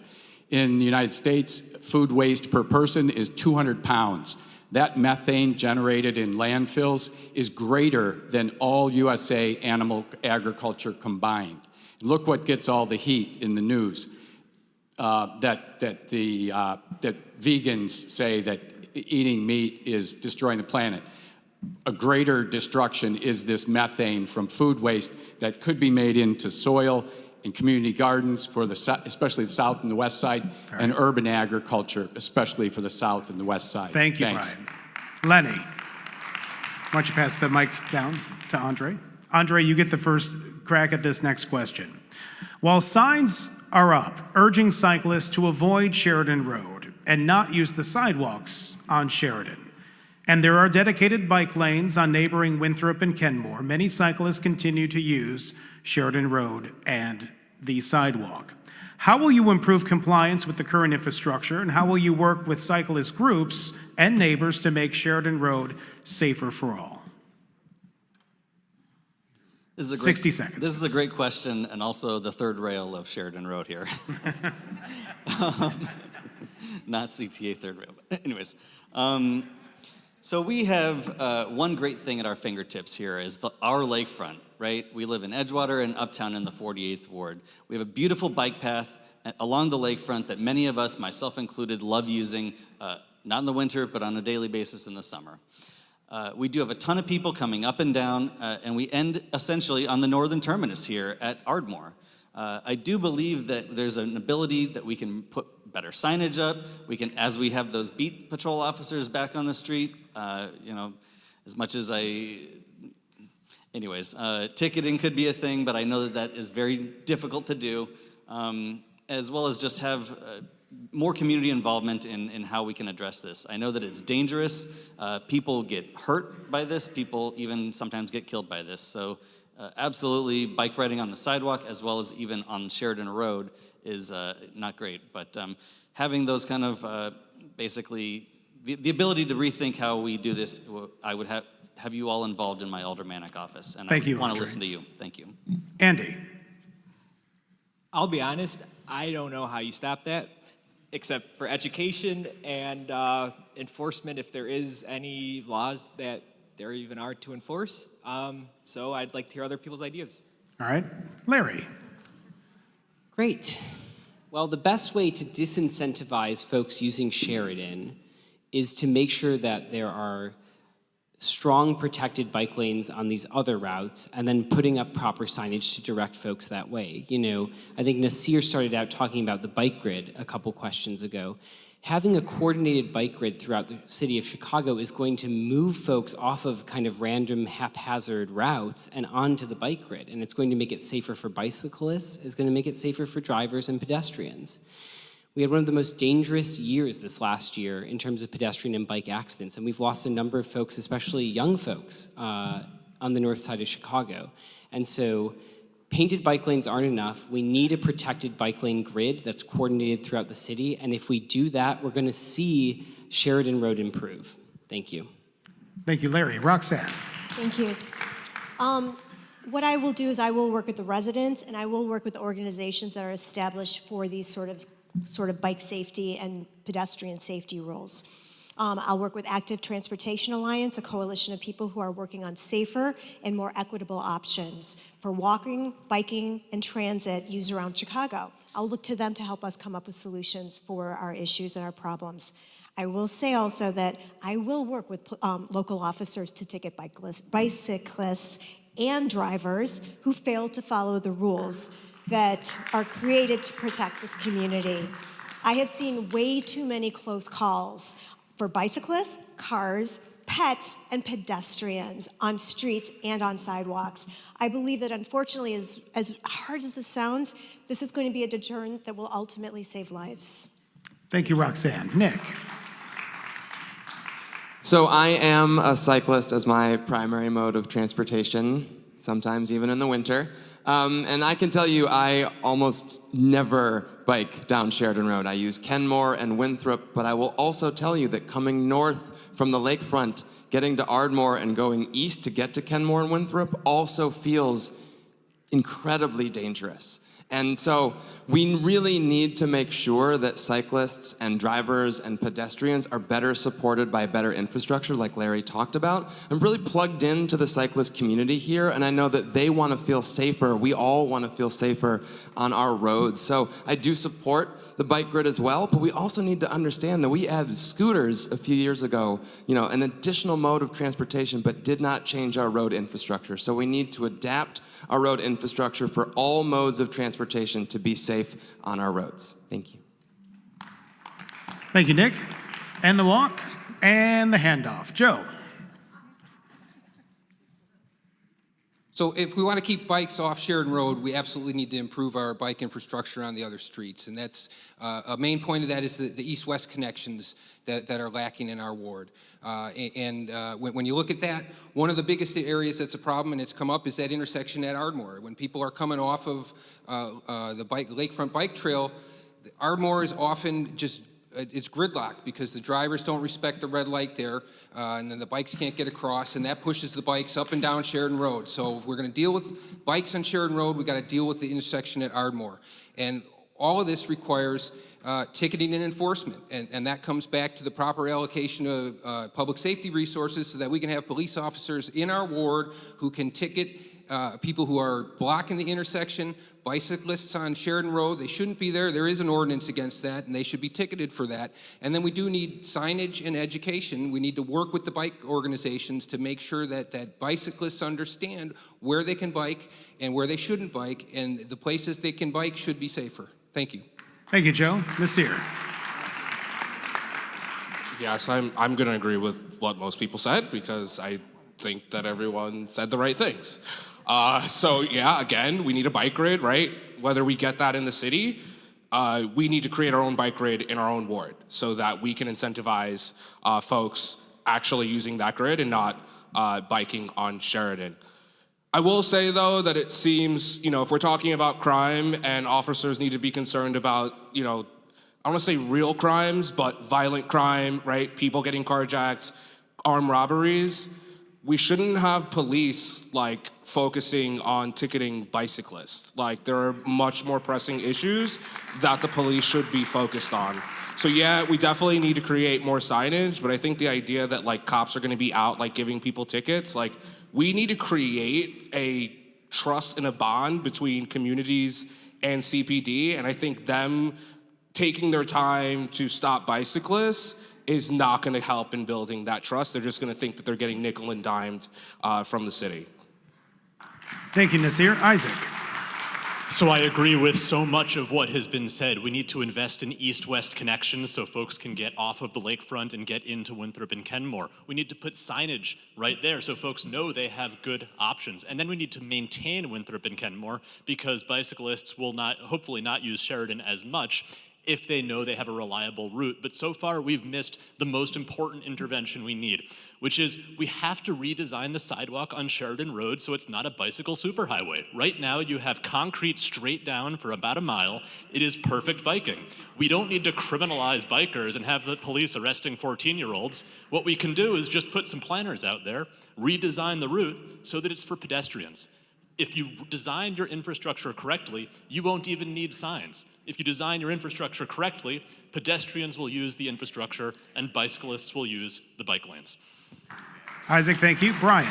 In the United States, food waste per person is 200 pounds. That methane generated in landfills is greater than all USA animal agriculture combined. Look what gets all the heat in the news. That vegans say that eating meat is destroying the planet. A greater destruction is this methane from food waste that could be made into soil in community gardens for especially the south and the west side, right, and urban agriculture, especially for the south and the west side. Thank you, Thanks. Brian. Lenny, why don't you pass the mic down to Andre? Andre, you get the first crack at this next question. While signs are up urging cyclists to avoid Sheridan Road and not use the sidewalks on Sheridan, and there are dedicated bike lanes on neighboring Winthrop and Kenmore, many cyclists continue to use Sheridan Road and the sidewalk. How will you improve compliance with the current infrastructure, and how will you work with cyclist groups and neighbors to make Sheridan Road safer for all? This is a great, 60 seconds. This is a great question, and also the third rail of Sheridan Road here. Not CTA third rail, but anyways. So we have one great thing at our fingertips here is our lakefront, right? We live in Edgewater and Uptown in the 48th Ward. We have a beautiful bike path along the lakefront that many of us, myself included, love using, not in the winter, but on a daily basis in the summer. We do have a ton of people coming up and down, and we end essentially on the northern terminus here at Ardmore. I do believe that there's an ability that we can put better signage up. We can, as we have those beat patrol officers back on the street, you know, as much as anyways, ticketing could be a thing, but I know that that is very difficult to do, as well as just have more community involvement in how we can address this. I know that it's dangerous. People get hurt by this. People even sometimes get killed by this. So absolutely, bike riding on the sidewalk as well as even on Sheridan Road is not great. But having those kind of basically, the ability to rethink how we do this, I would have you all involved in my aldermanic office. And Thank you, I want to Andre. listen to you. Thank you. Andy. I'll be honest, I don't know how you stop that, except for education and enforcement if there is any laws that there even are to enforce. So I'd like to hear other people's ideas. All right. Larry. Great. Well, the best way to disincentivize folks using Sheridan is to make sure that there are strong protected bike lanes on these other routes and then putting up proper signage to direct folks that way. You know, I think Nasir started out talking about the bike grid a couple questions ago. Having a coordinated bike grid throughout the city of Chicago is going to move folks off of kind of random haphazard routes and onto the bike grid. And it's going to make it safer for bicyclists. It's going to make it safer for drivers and pedestrians. We had one of the most dangerous years this last year in terms of pedestrian and bike accidents. And we've lost a number of folks, especially young folks, on the north side of Chicago. And so painted bike lanes aren't enough. We need a protected bike lane grid that's coordinated throughout the city. And if we do that, we're going to see Sheridan Road improve. Thank you. Thank you, Larry. Roxanne. Thank you. What I will do is I will work with the residents and I will work with organizations that are established for these sort of bike safety and pedestrian safety rules. I'll work with Active Transportation Alliance, a coalition of people who are working on safer and more equitable options for walking, biking, and transit used around Chicago. I'll look to them to help us come up with solutions for our issues and our problems. I will say also that I will work with local officers to ticket bicyclists and drivers who fail to follow the rules that are created to protect this community. I have seen way too many close calls for bicyclists, cars, pets, and pedestrians on streets and on sidewalks. I believe that unfortunately, as hard as this sounds, this is going to be a deterrent that will ultimately save lives. Thank you, Roxanne. Nick. So I am a cyclist as my primary mode of transportation, sometimes even in the winter. And I can tell you I almost never bike down Sheridan Road. I use Kenmore and Winthrop, but I will also tell you that coming north from the lakefront, getting to Ardmore and going east to get to Kenmore and Winthrop also feels incredibly dangerous. And so we really need to make sure that cyclists and drivers and pedestrians are better supported by better infrastructure like Larry talked about. I'm really plugged into the cyclist community here, and I know that they want to feel safer. We all want to feel safer on our roads. So I do support the bike grid as well, but we also need to understand that we added scooters a few years ago, an additional mode of transportation, but did not change our road infrastructure. So we need to adapt our road infrastructure for all modes of transportation to be safe on our roads. Thank you. Thank you, Nick. And the walk and the handoff. Joe. So if we want to keep bikes off Sheridan Road, we absolutely need to improve our bike infrastructure on the other streets. And that's a main point of that is the east-west connections that are lacking in our ward. When you look at that, one of the biggest areas that's a problem, and it's come up, is that intersection at Ardmore. When people are coming off of the Lakefront Bike Trail, Ardmore is often just it's gridlocked because the drivers don't respect the red light there, and then the bikes can't get across, and that pushes the bikes up and down Sheridan Road. So if we're going to deal with bikes on Sheridan Road, we got to deal with the intersection at Ardmore. And all of this requires ticketing and enforcement, and that comes back to the proper allocation of public safety resources so that we can have police officers in our ward who can ticket people who are blocking the intersection, bicyclists on Sheridan Road. They shouldn't be there. There is an ordinance against that, and they should be ticketed for that. And then we do need signage and education. We need to work with the bike organizations to make sure that bicyclists understand where they can bike and where they shouldn't bike, and the places they can bike should be safer. Thank you. Thank you, Joe. Nasir. Yes, I'm going to agree with what most people said because I think that everyone said the right things. So yeah, again, we need a bike grid, right? Whether we get that in the city, we need to create our own bike grid in our own ward so that we can incentivize folks actually using that grid and not biking on Sheridan. I will say, though, that it seems, if we're talking about crime and officers need to be concerned about, I don't want to say real crimes, but violent crime, right? People getting carjacked, armed robberies. We shouldn't have police, focusing on ticketing bicyclists. There are much more pressing issues that the police should be focused on. So yeah, we definitely need to create more signage, but I think the idea that, cops are going to be out, giving people tickets, we need to create a trust and a bond between communities and CPD, and I think them taking their time to stop bicyclists is not going to help in building that trust. They're just going to think that they're getting nickel and dimed from the city. Thank you, Nasir. Isaac. So I agree with so much of what has been said. We need to invest in east-west connections so folks can get off of the lakefront and get into Winthrop and Kenmore. We need to put signage right there so folks know they have good options. And then we need to maintain Winthrop and Kenmore because bicyclists will hopefully not use Sheridan as much if they know they have a reliable route. But so far, we've missed the most important intervention we need, which is we have to redesign the sidewalk on Sheridan Road so it's not a bicycle superhighway. Right now, you have concrete straight down for about a mile. It is perfect biking. We don't need to criminalize bikers and have the police arresting 14-year-olds. What we can do is just put some planners out there, redesign the route so that it's for pedestrians. If you design your infrastructure correctly, you won't even need signs. If you design your infrastructure correctly, pedestrians will use the infrastructure and bicyclists will use the bike lanes. Isaac, thank you. Brian.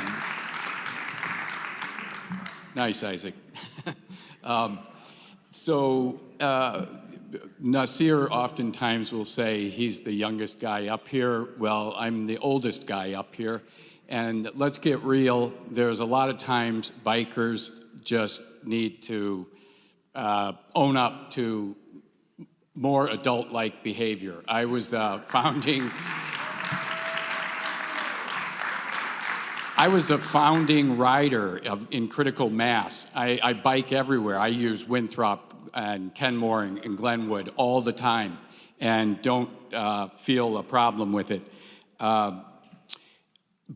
Nice, Isaac. Nasir oftentimes will say he's the youngest guy up here. Well, I'm the oldest guy up here. And let's get real, there's a lot of times bikers just need to own up to more adult-like behavior. I was a founding rider in critical mass. I bike everywhere. I use Winthrop and Kenmore and Glenwood all the time and don't feel a problem with it.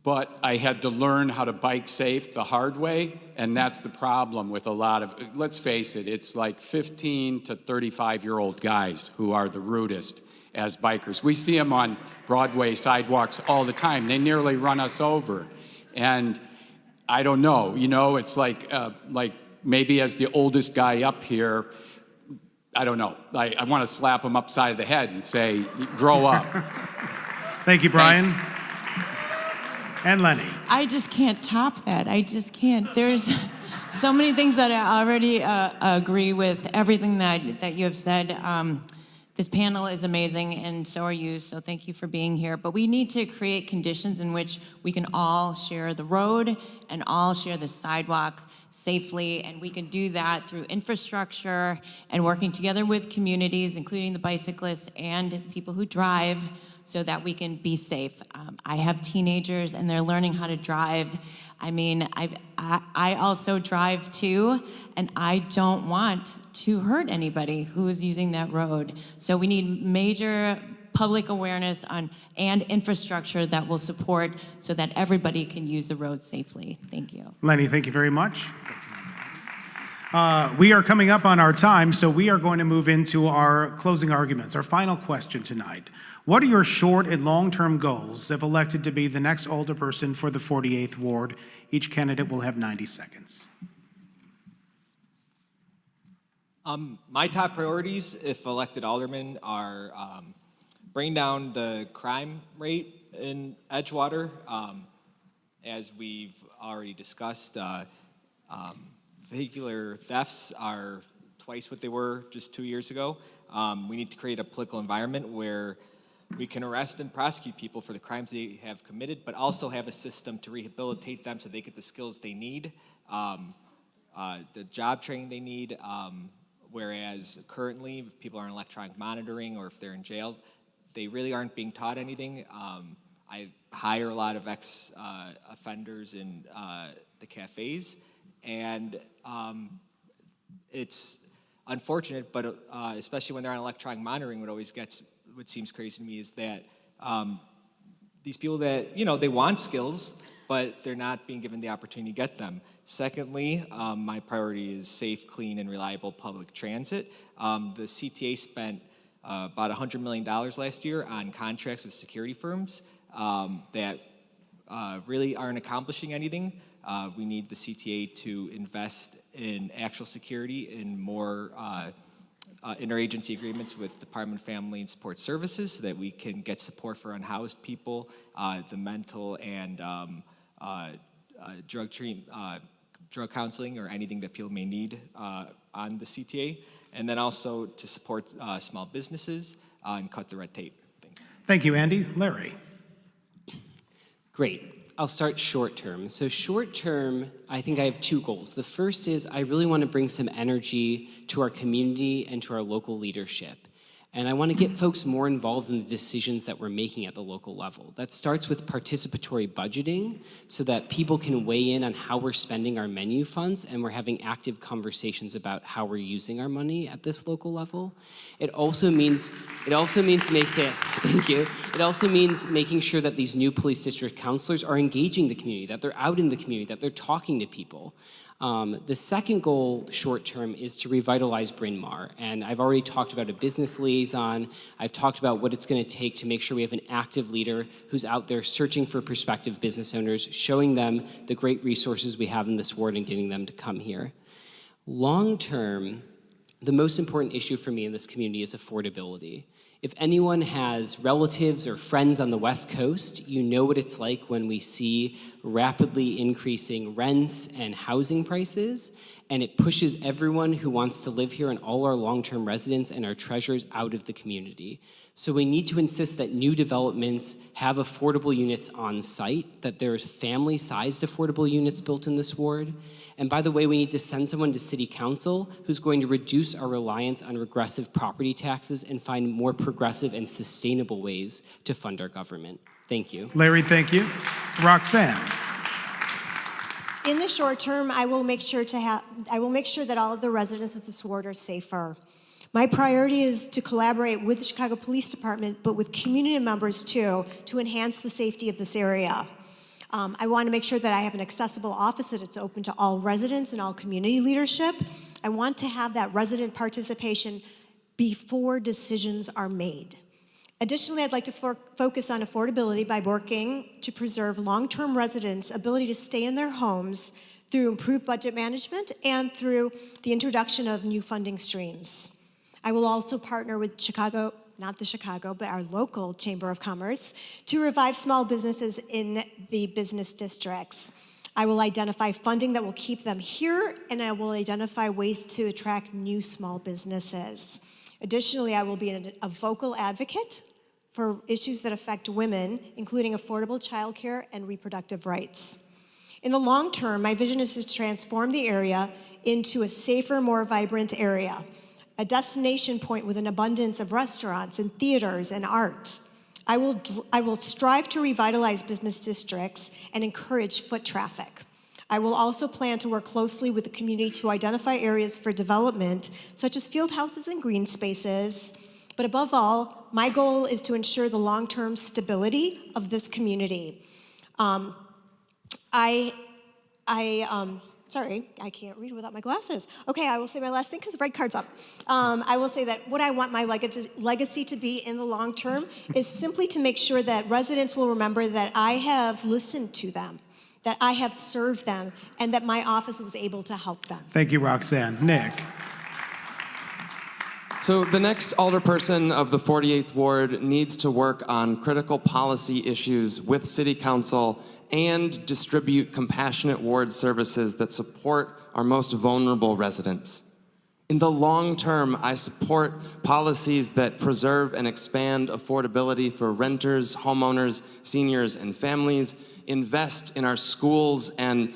But I had to learn how to bike safe the hard way, and that's the problem with a lot of, let's face it, it's like 15 to 35-year-old guys who are the rudest as bikers. We see them on Broadway sidewalks all the time. They nearly run us over. And I don't know, it's like maybe as the oldest guy up here, I don't know. I want to slap him upside the head and say, grow up. Thank you, Brian. Thanks. And Lenny. I just can't top that. I just can't. There's so many things that I already agree with, everything that you have said. This panel is amazing, and so are you, so thank you for being here. But we need to create conditions in which we can all share the road and all share the sidewalk safely, and we can do that through infrastructure and working together with communities, including the bicyclists and people who drive, so that we can be safe. I have teenagers and they're learning how to drive. I mean, I also drive too, and I don't want to hurt anybody who is using that road. So we need major public awareness and infrastructure that will support so that everybody can use the road safely. Thank you. Lenny, thank you very much. We are coming up on our time, so we are going to move into our closing arguments. Our final question tonight. What are your short and long-term goals if elected to be the next alderperson for the 48th Ward? Each candidate will have 90 seconds. My top priorities, if elected alderman, are bring down the crime rate in Edgewater. As we've already discussed, vehicular thefts are twice what they were just 2 years ago. We need to create a political environment where we can arrest and prosecute people for the crimes they have committed, but also have a system to rehabilitate them so they get the skills they need, the job training they need, whereas currently, if people are on electronic monitoring or if they're in jail, they really aren't being taught anything. I hire a lot of ex-offenders in the cafes, and it's unfortunate, but especially when they're on electronic monitoring, what seems crazy to me is that these people that, they want skills, but they're not being given the opportunity to get them. Secondly, my priority is safe, clean, and reliable public transit. The CTA spent about $100 million last year on contracts with security firms that really aren't accomplishing anything. We need the CTA to invest in actual security, in more interagency agreements with Department of Family and Support Services so that we can get support for unhoused people, the mental and drug counseling or anything that people may need on the CTA, and then also to support small businesses and cut the red tape. Thanks. Thank you, Andy. Larry. Great. I'll start short term. So short term, I think I have two goals. The first is I really want to bring some energy to our community and to our local leadership. And I want to get folks more involved in the decisions that we're making at the local level. That starts with participatory budgeting so that people can weigh in on how we're spending our menu funds and we're having active conversations about how we're using our money at this local level. It also means thank you. It also means making sure that these new police district counselors are engaging the community, that they're out in the community, that they're talking to people. The second goal, short term, is to revitalize Bryn Mawr. And I've already talked about a business liaison. I've talked about what it's going to take to make sure we have an active leader who's out there searching for prospective business owners, showing them the great resources we have in this ward and getting them to come here. Long term, the most important issue for me in this community is affordability. If anyone has relatives or friends on the West Coast, you know what it's like when we see rapidly increasing rents and housing prices, and it pushes everyone who wants to live here and all our long-term residents and our treasures out of the community. So we need to insist that new developments have affordable units on site, that there's family-sized affordable units built in this ward. And by the way, we need to send someone to City Council who's going to reduce our reliance on regressive property taxes and find more progressive and sustainable ways to fund our government. Thank you. Larry, thank you. Roxanne. In the short term, I will make sure that all of the residents of this ward are safer. My priority is to collaborate with the Chicago Police Department, but with community members too, to enhance the safety of this area. I want to make sure that I have an accessible office, that it's open to all residents and all community leadership. I want to have that resident participation before decisions are made. Additionally, I'd like to focus on affordability by working to preserve long-term residents' ability to stay in their homes through improved budget management and through the introduction of new funding streams. I will also partner with our local Chamber of Commerce to revive small businesses in the business districts. I will identify funding that will keep them here, and I will identify ways to attract new small businesses. Additionally, I will be a vocal advocate for issues that affect women, including affordable childcare and reproductive rights. In the long term, my vision is to transform the area into a safer, more vibrant area, a destination point with an abundance of restaurants and theaters and art. I will strive to revitalize business districts and encourage foot traffic. I will also plan to work closely with the community to identify areas for development, such as field houses and green spaces. But above all, my goal is to ensure the long-term stability of this community. I sorry, I can't read without my glasses. Okay, I will say my last thing because the red card's up. I will say that what I want my legacy to be in the long term is simply to make sure that residents will remember that I have listened to them, that I have served them, and that my office was able to help them. Thank you, Roxanne. Nick. So the next alderperson of the 48th Ward needs to work on critical policy issues with City Council and distribute compassionate ward services that support our most vulnerable residents. In the long term, I support policies that preserve and expand affordability for renters, homeowners, seniors, and families, invest in our schools and,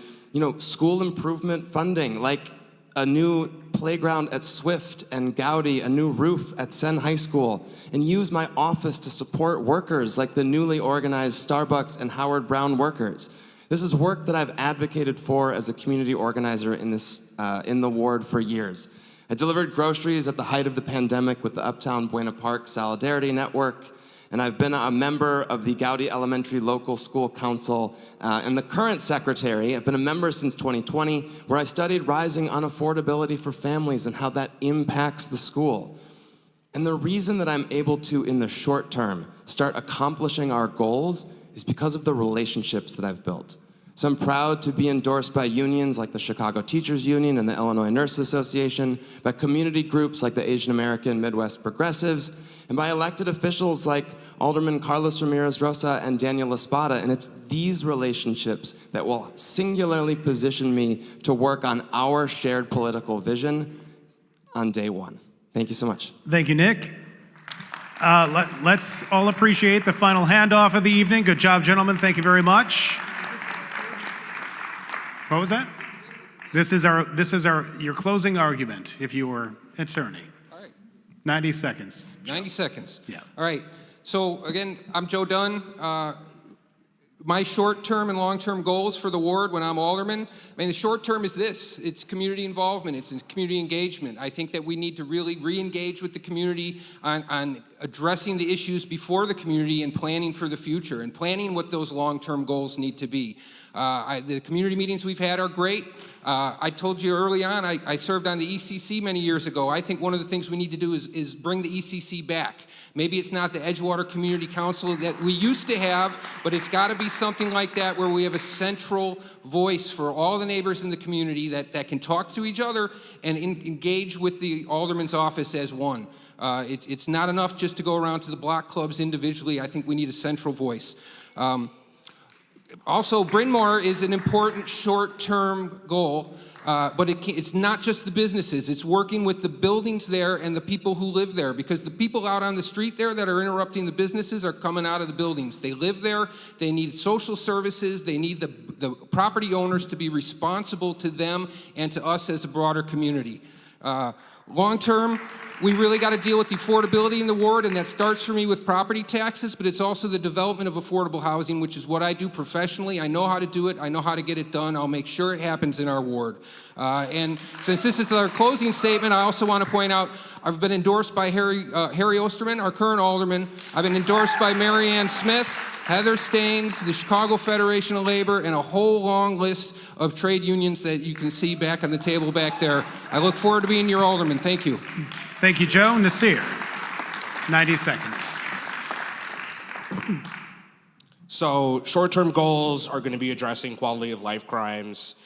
school improvement funding, like a new playground at Swift and Gowdy, a new roof at Senn High School, and use my office to support workers like the newly organized Starbucks and Howard Brown workers. This is work that I've advocated for as a community organizer in the ward for years. I delivered groceries at the height of the pandemic with the Uptown Buena Park Solidarity Network, and I've been a member of the Gowdy Elementary Local School Council and the current secretary. I've been a member since 2020, where I studied rising unaffordability for families and how that impacts the school. And the reason that I'm able to, in the short term, start accomplishing our goals is because of the relationships that I've built. So I'm proud to be endorsed by unions like the Chicago Teachers Union and the Illinois Nurses Association, by community groups like the Asian American Midwest Progressives, and by elected officials like Alderman Carlos Ramirez Rosa and Daniel Espada. And it's these relationships that will singularly position me to work on our shared political vision on day one. Thank you so much. Thank you, Nick. Let's all appreciate the final handoff of the evening. Good job, gentlemen. Thank you very much. What was that? This is your closing argument if you were attorney. All right. 90 seconds. 90 seconds. Yeah. All right. So again, I'm Joe Dunn. My short-term and long-term goals for the ward when I'm alderman, the short term is this. It's community involvement. It's community engagement. I think that we need to really re-engage with the community on addressing the issues before the community and planning for the future and planning what those long-term goals need to be. The community meetings we've had are great. I told you early on, I served on the ECC many years ago. I think one of the things we need to do is bring the ECC back. Maybe it's not the Edgewater Community Council that we used to have, but it's got to be something like that where we have a central voice for all the neighbors in the community that can talk to each other and engage with the alderman's office as one. It's not enough just to go around to the block clubs individually. I think we need a central voice. Also, Bryn Mawr is an important short-term goal, but it's not just the businesses. It's working with the buildings there and the people who live there, because the people out on the street there that are interrupting the businesses are coming out of the buildings. They live there. They need social services. They need the property owners to be responsible to them and to us as a broader community. Long-term, we really got to deal with the affordability in the ward, and that starts for me with property taxes, but it's also the development of affordable housing, which is what I do professionally. I know how to do it. I know how to get it done. I'll make sure it happens in our ward. And since this is our closing statement, I also want to point out I've been endorsed by Harry Osterman, our current alderman. I've been endorsed by Mary Ann Smith, Heather Staines, the Chicago Federation of Labor, and a whole long list of trade unions that you can see back on the table back there. I look forward to being your alderman. Thank you. Thank you, Joe. Nasir, 90 seconds. So short-term goals are going to be addressing quality of life crimes,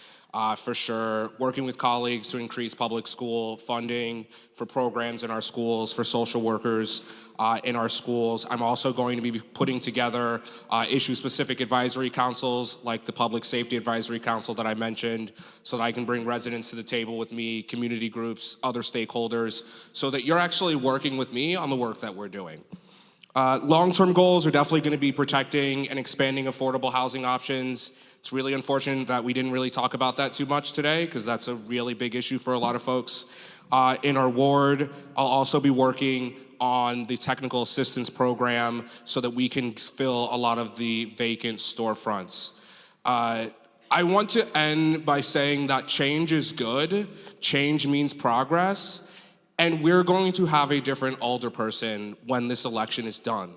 for sure, working with colleagues to increase public school funding for programs in our schools, for social workers in our schools. I'm also going to be putting together issue-specific advisory councils like the Public Safety Advisory Council that I mentioned, so that I can bring residents to the table with me, community groups, other stakeholders, so that you're actually working with me on the work that we're doing. Long-term goals are definitely going to be protecting and expanding affordable housing options. It's really unfortunate that we didn't really talk about that too much today, because that's a really big issue for a lot of folks in our ward. I'll also be working on the technical assistance program so that we can fill a lot of the vacant storefronts. I want to end by saying that change is good. Change means progress. And we're going to have a different alderperson when this election is done.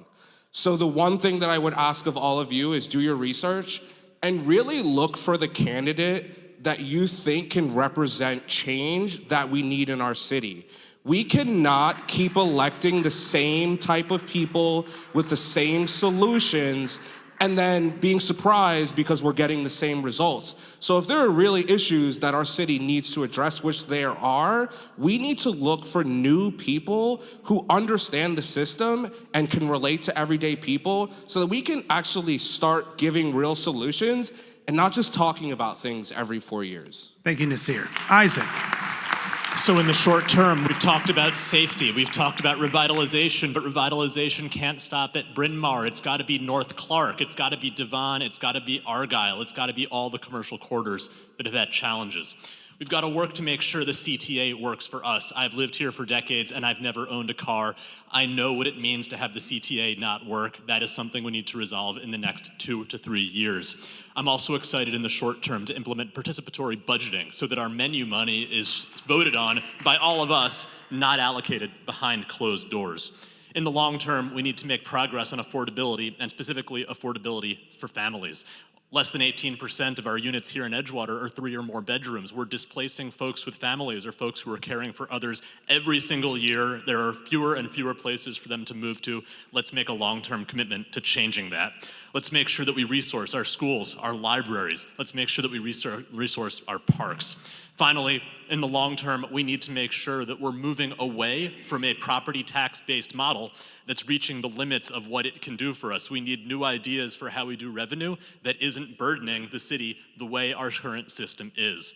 So the one thing that I would ask of all of you is do your research and really look for the candidate that you think can represent change that we need in our city. We cannot keep electing the same type of people with the same solutions and then being surprised because we're getting the same results. So if there are really issues that our city needs to address, which there are, we need to look for new people who understand the system and can relate to everyday people so that we can actually start giving real solutions and not just talking about things every 4 years. Thank you, Nasir. Isaac. So in the short term, we've talked about safety, we've talked about revitalization, but revitalization can't stop at Bryn Mawr. It's got to be North Clark, it's got to be Devon, it's got to be Argyle, it's got to be all the commercial corridors that have had challenges. We've got to work to make sure the CTA works for us. I've lived here for decades and I've never owned a car. I know what it means to have the CTA not work. That is something we need to resolve in the next 2 to 3 years. I'm also excited in the short term to implement participatory budgeting so that our menu money is voted on by all of us, not allocated behind closed doors. In the long term, we need to make progress on affordability, and specifically affordability for families. Less than 18% of our units here in Edgewater are 3 or more bedrooms. We're displacing folks with families or folks who are caring for others every single year. There are fewer and fewer places for them to move to. Let's make a long-term commitment to changing that. Let's make sure that we resource our schools, our libraries. Let's make sure that we resource our parks. Finally, in the long term, we need to make sure that we're moving away from a property tax-based model that's reaching the limits of what it can do for us. We need new ideas for how we do revenue that isn't burdening the city the way our current system is.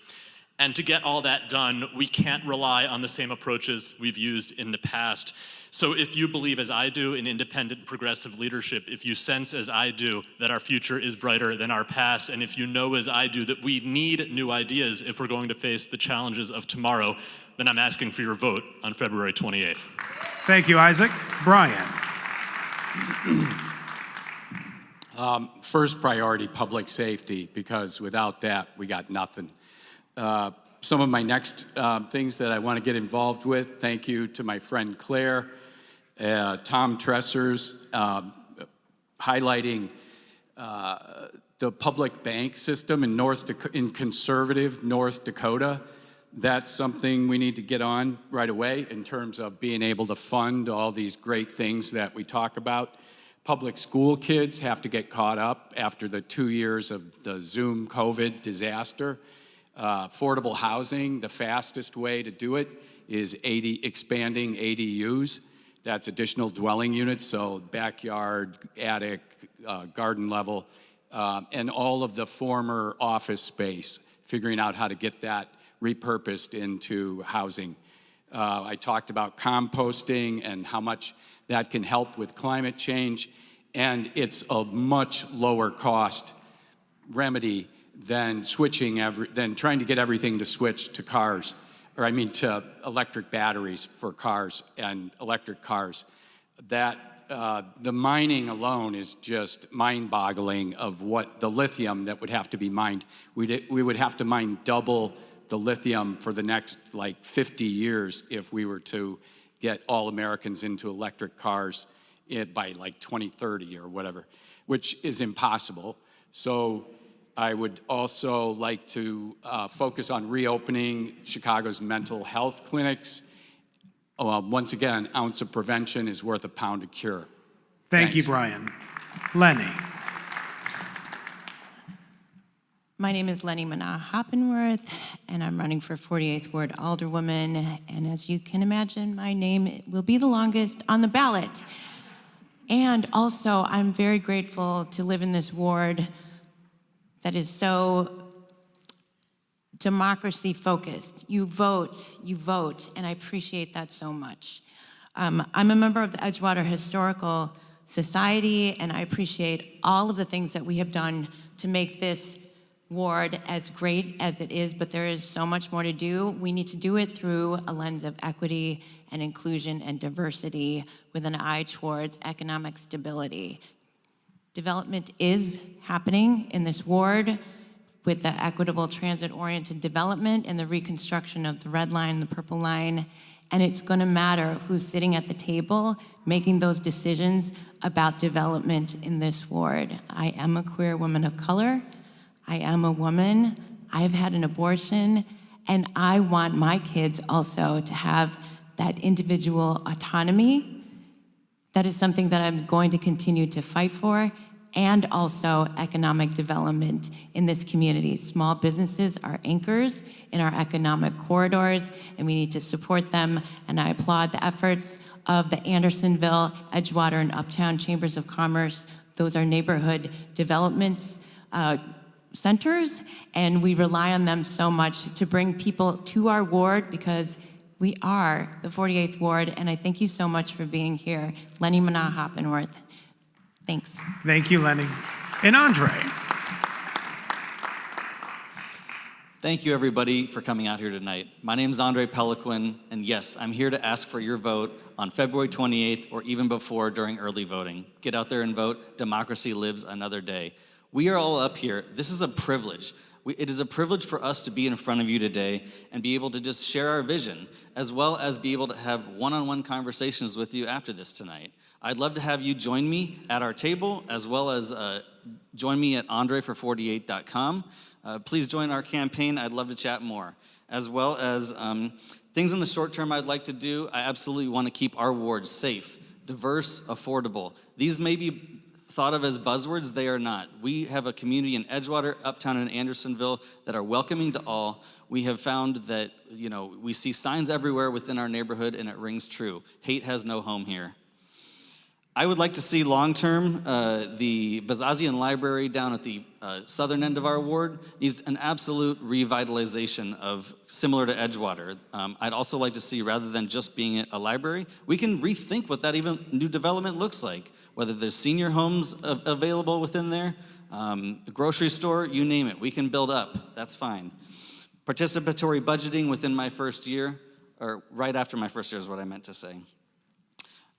And to get all that done, we can't rely on the same approaches we've used in the past. So if you believe, as I do, in independent progressive leadership, if you sense, as I do, that our future is brighter than our past, and if you know, as I do, that we need new ideas if we're going to face the challenges of tomorrow, then I'm asking for your vote on February 28th. Thank you, Isaac. Brian. First priority, public safety, because without that, we got nothing. Some of my next things that I want to get involved with, thank you to my friend Claire, Tom Tressers, highlighting the public bank system in conservative North Dakota. That's something we need to get on right away in terms of being able to fund all these great things that we talk about. Public school kids have to get caught up after the 2 years of the Zoom COVID disaster. Affordable housing, the fastest way to do it is expanding ADUs. That's additional dwelling units, so backyard, attic, garden level, and all of the former office space, figuring out how to get that repurposed into housing. I talked about composting and how much that can help with climate change, and it's a much lower cost remedy than than trying to get everything to switch to cars, to electric batteries for cars and electric cars. That the mining alone is just mind-boggling of what the lithium that would have to be mined. We would have to mine double the lithium for the next 50 years if we were to get all Americans into electric cars by 2030 or whatever, which is impossible. So I would also like to focus on reopening Chicago's mental health clinics. Once again, ounce of prevention is worth a pound of cure. Thank you, Brian. Lenny. My name is Lenny Hoppenworth, and I'm running for 48th Ward Alderwoman. And as you can imagine, my name will be the longest on the ballot. And also, I'm very grateful to live in this ward that is so democracy focused. You vote, and I appreciate that so much. I'm a member of the Edgewater Historical Society, and I appreciate all of the things that we have done to make this ward as great as it is, but there is so much more to do. We need to do it through a lens of equity and inclusion and diversity with an eye towards economic stability. Development is happening in this ward with the equitable transit-oriented development and the reconstruction of the red line, the purple line, and it's gonna matter who's sitting at the table making those decisions about development in this ward. I am a queer woman of color. I am a woman. I've had an abortion, and I want my kids also to have that individual autonomy. That is something that I'm going to continue to fight for, and also economic development in this community. Small businesses are anchors in our economic corridors, and we need to support them, and I applaud the efforts of the Andersonville, Edgewater, and Uptown Chambers of Commerce. Those are neighborhood development centers, and we rely on them so much to bring people to our ward because we are the 48th Ward, and I thank you so much for being here. Lenny Mana-Hoppenworth. Thanks. Thank you, Lenny. And Andre. Thank you, everybody, for coming out here tonight. My name is Andre Peliquin, and yes, I'm here to ask for your vote on February 28th or even before during early voting. Get out there and vote. Democracy lives another day. We are all up here. This is a privilege. It is a privilege for us to be in front of you today and be able to just share our vision, as well as be able to have one-on-one conversations with you after this tonight. I'd love to have you join me at our table, as well as join me at andrefor48.com. Please join our campaign. I'd love to chat more. As well as things in the short term I'd like to do, I absolutely want to keep our ward safe, diverse, affordable. These may be thought of as buzzwords, they are not. We have a community in Edgewater, Uptown, and Andersonville that are welcoming to all. We have found that, we see signs everywhere within our neighborhood, and it rings true. Hate has no home here. I would like to see long-term, the Bazazian Library down at the southern end of our ward needs an absolute revitalization of similar to Edgewater. I'd also like to see, rather than just being a library, we can rethink what that even new development looks like. Whether there's senior homes available within there, a grocery store, you name it, we can build up, that's fine. Participatory budgeting within my first year, or right after my first year is what I meant to say.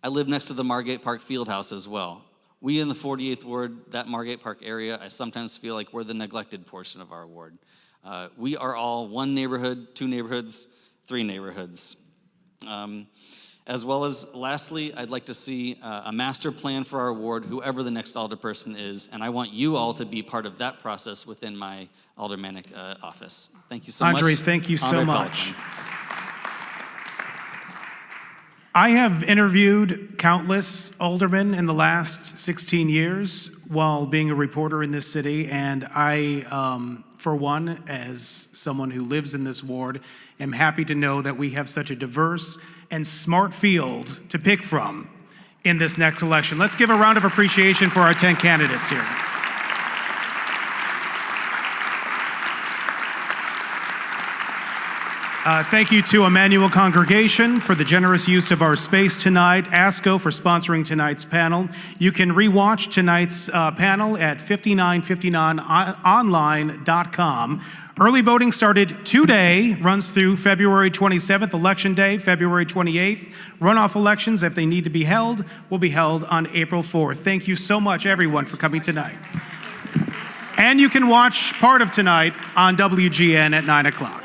I live next to the Margate Park Fieldhouse as well. We in the 48th Ward, that Margate Park area, I sometimes feel like we're the neglected portion of our ward. We are all one neighborhood, two neighborhoods, three neighborhoods. As well as, lastly, I'd like to see a master plan for our ward, whoever the next alderperson is, and I want you all to be part of that process within my aldermanic office. Thank you so much. Andre, thank you so Andre much. Pelican. I have interviewed countless aldermen in the last 16 years while being a reporter in this city, and I, for one, as someone who lives in this ward, am happy to know that we have such a diverse and smart field to pick from in this next election. Let's give a round of appreciation for our 10 candidates here. Thank you to Emmanuel Congregation for the generous use of our space tonight, ASCO for sponsoring tonight's panel. You can rewatch tonight's panel at 5959online.com. Early voting started today, runs through February 27th, Election Day, February 28th. Runoff elections, if they need to be held, will be held on April 4th. Thank you so much, everyone, for coming tonight. And you can watch part of tonight on WGN at 9 o'clock.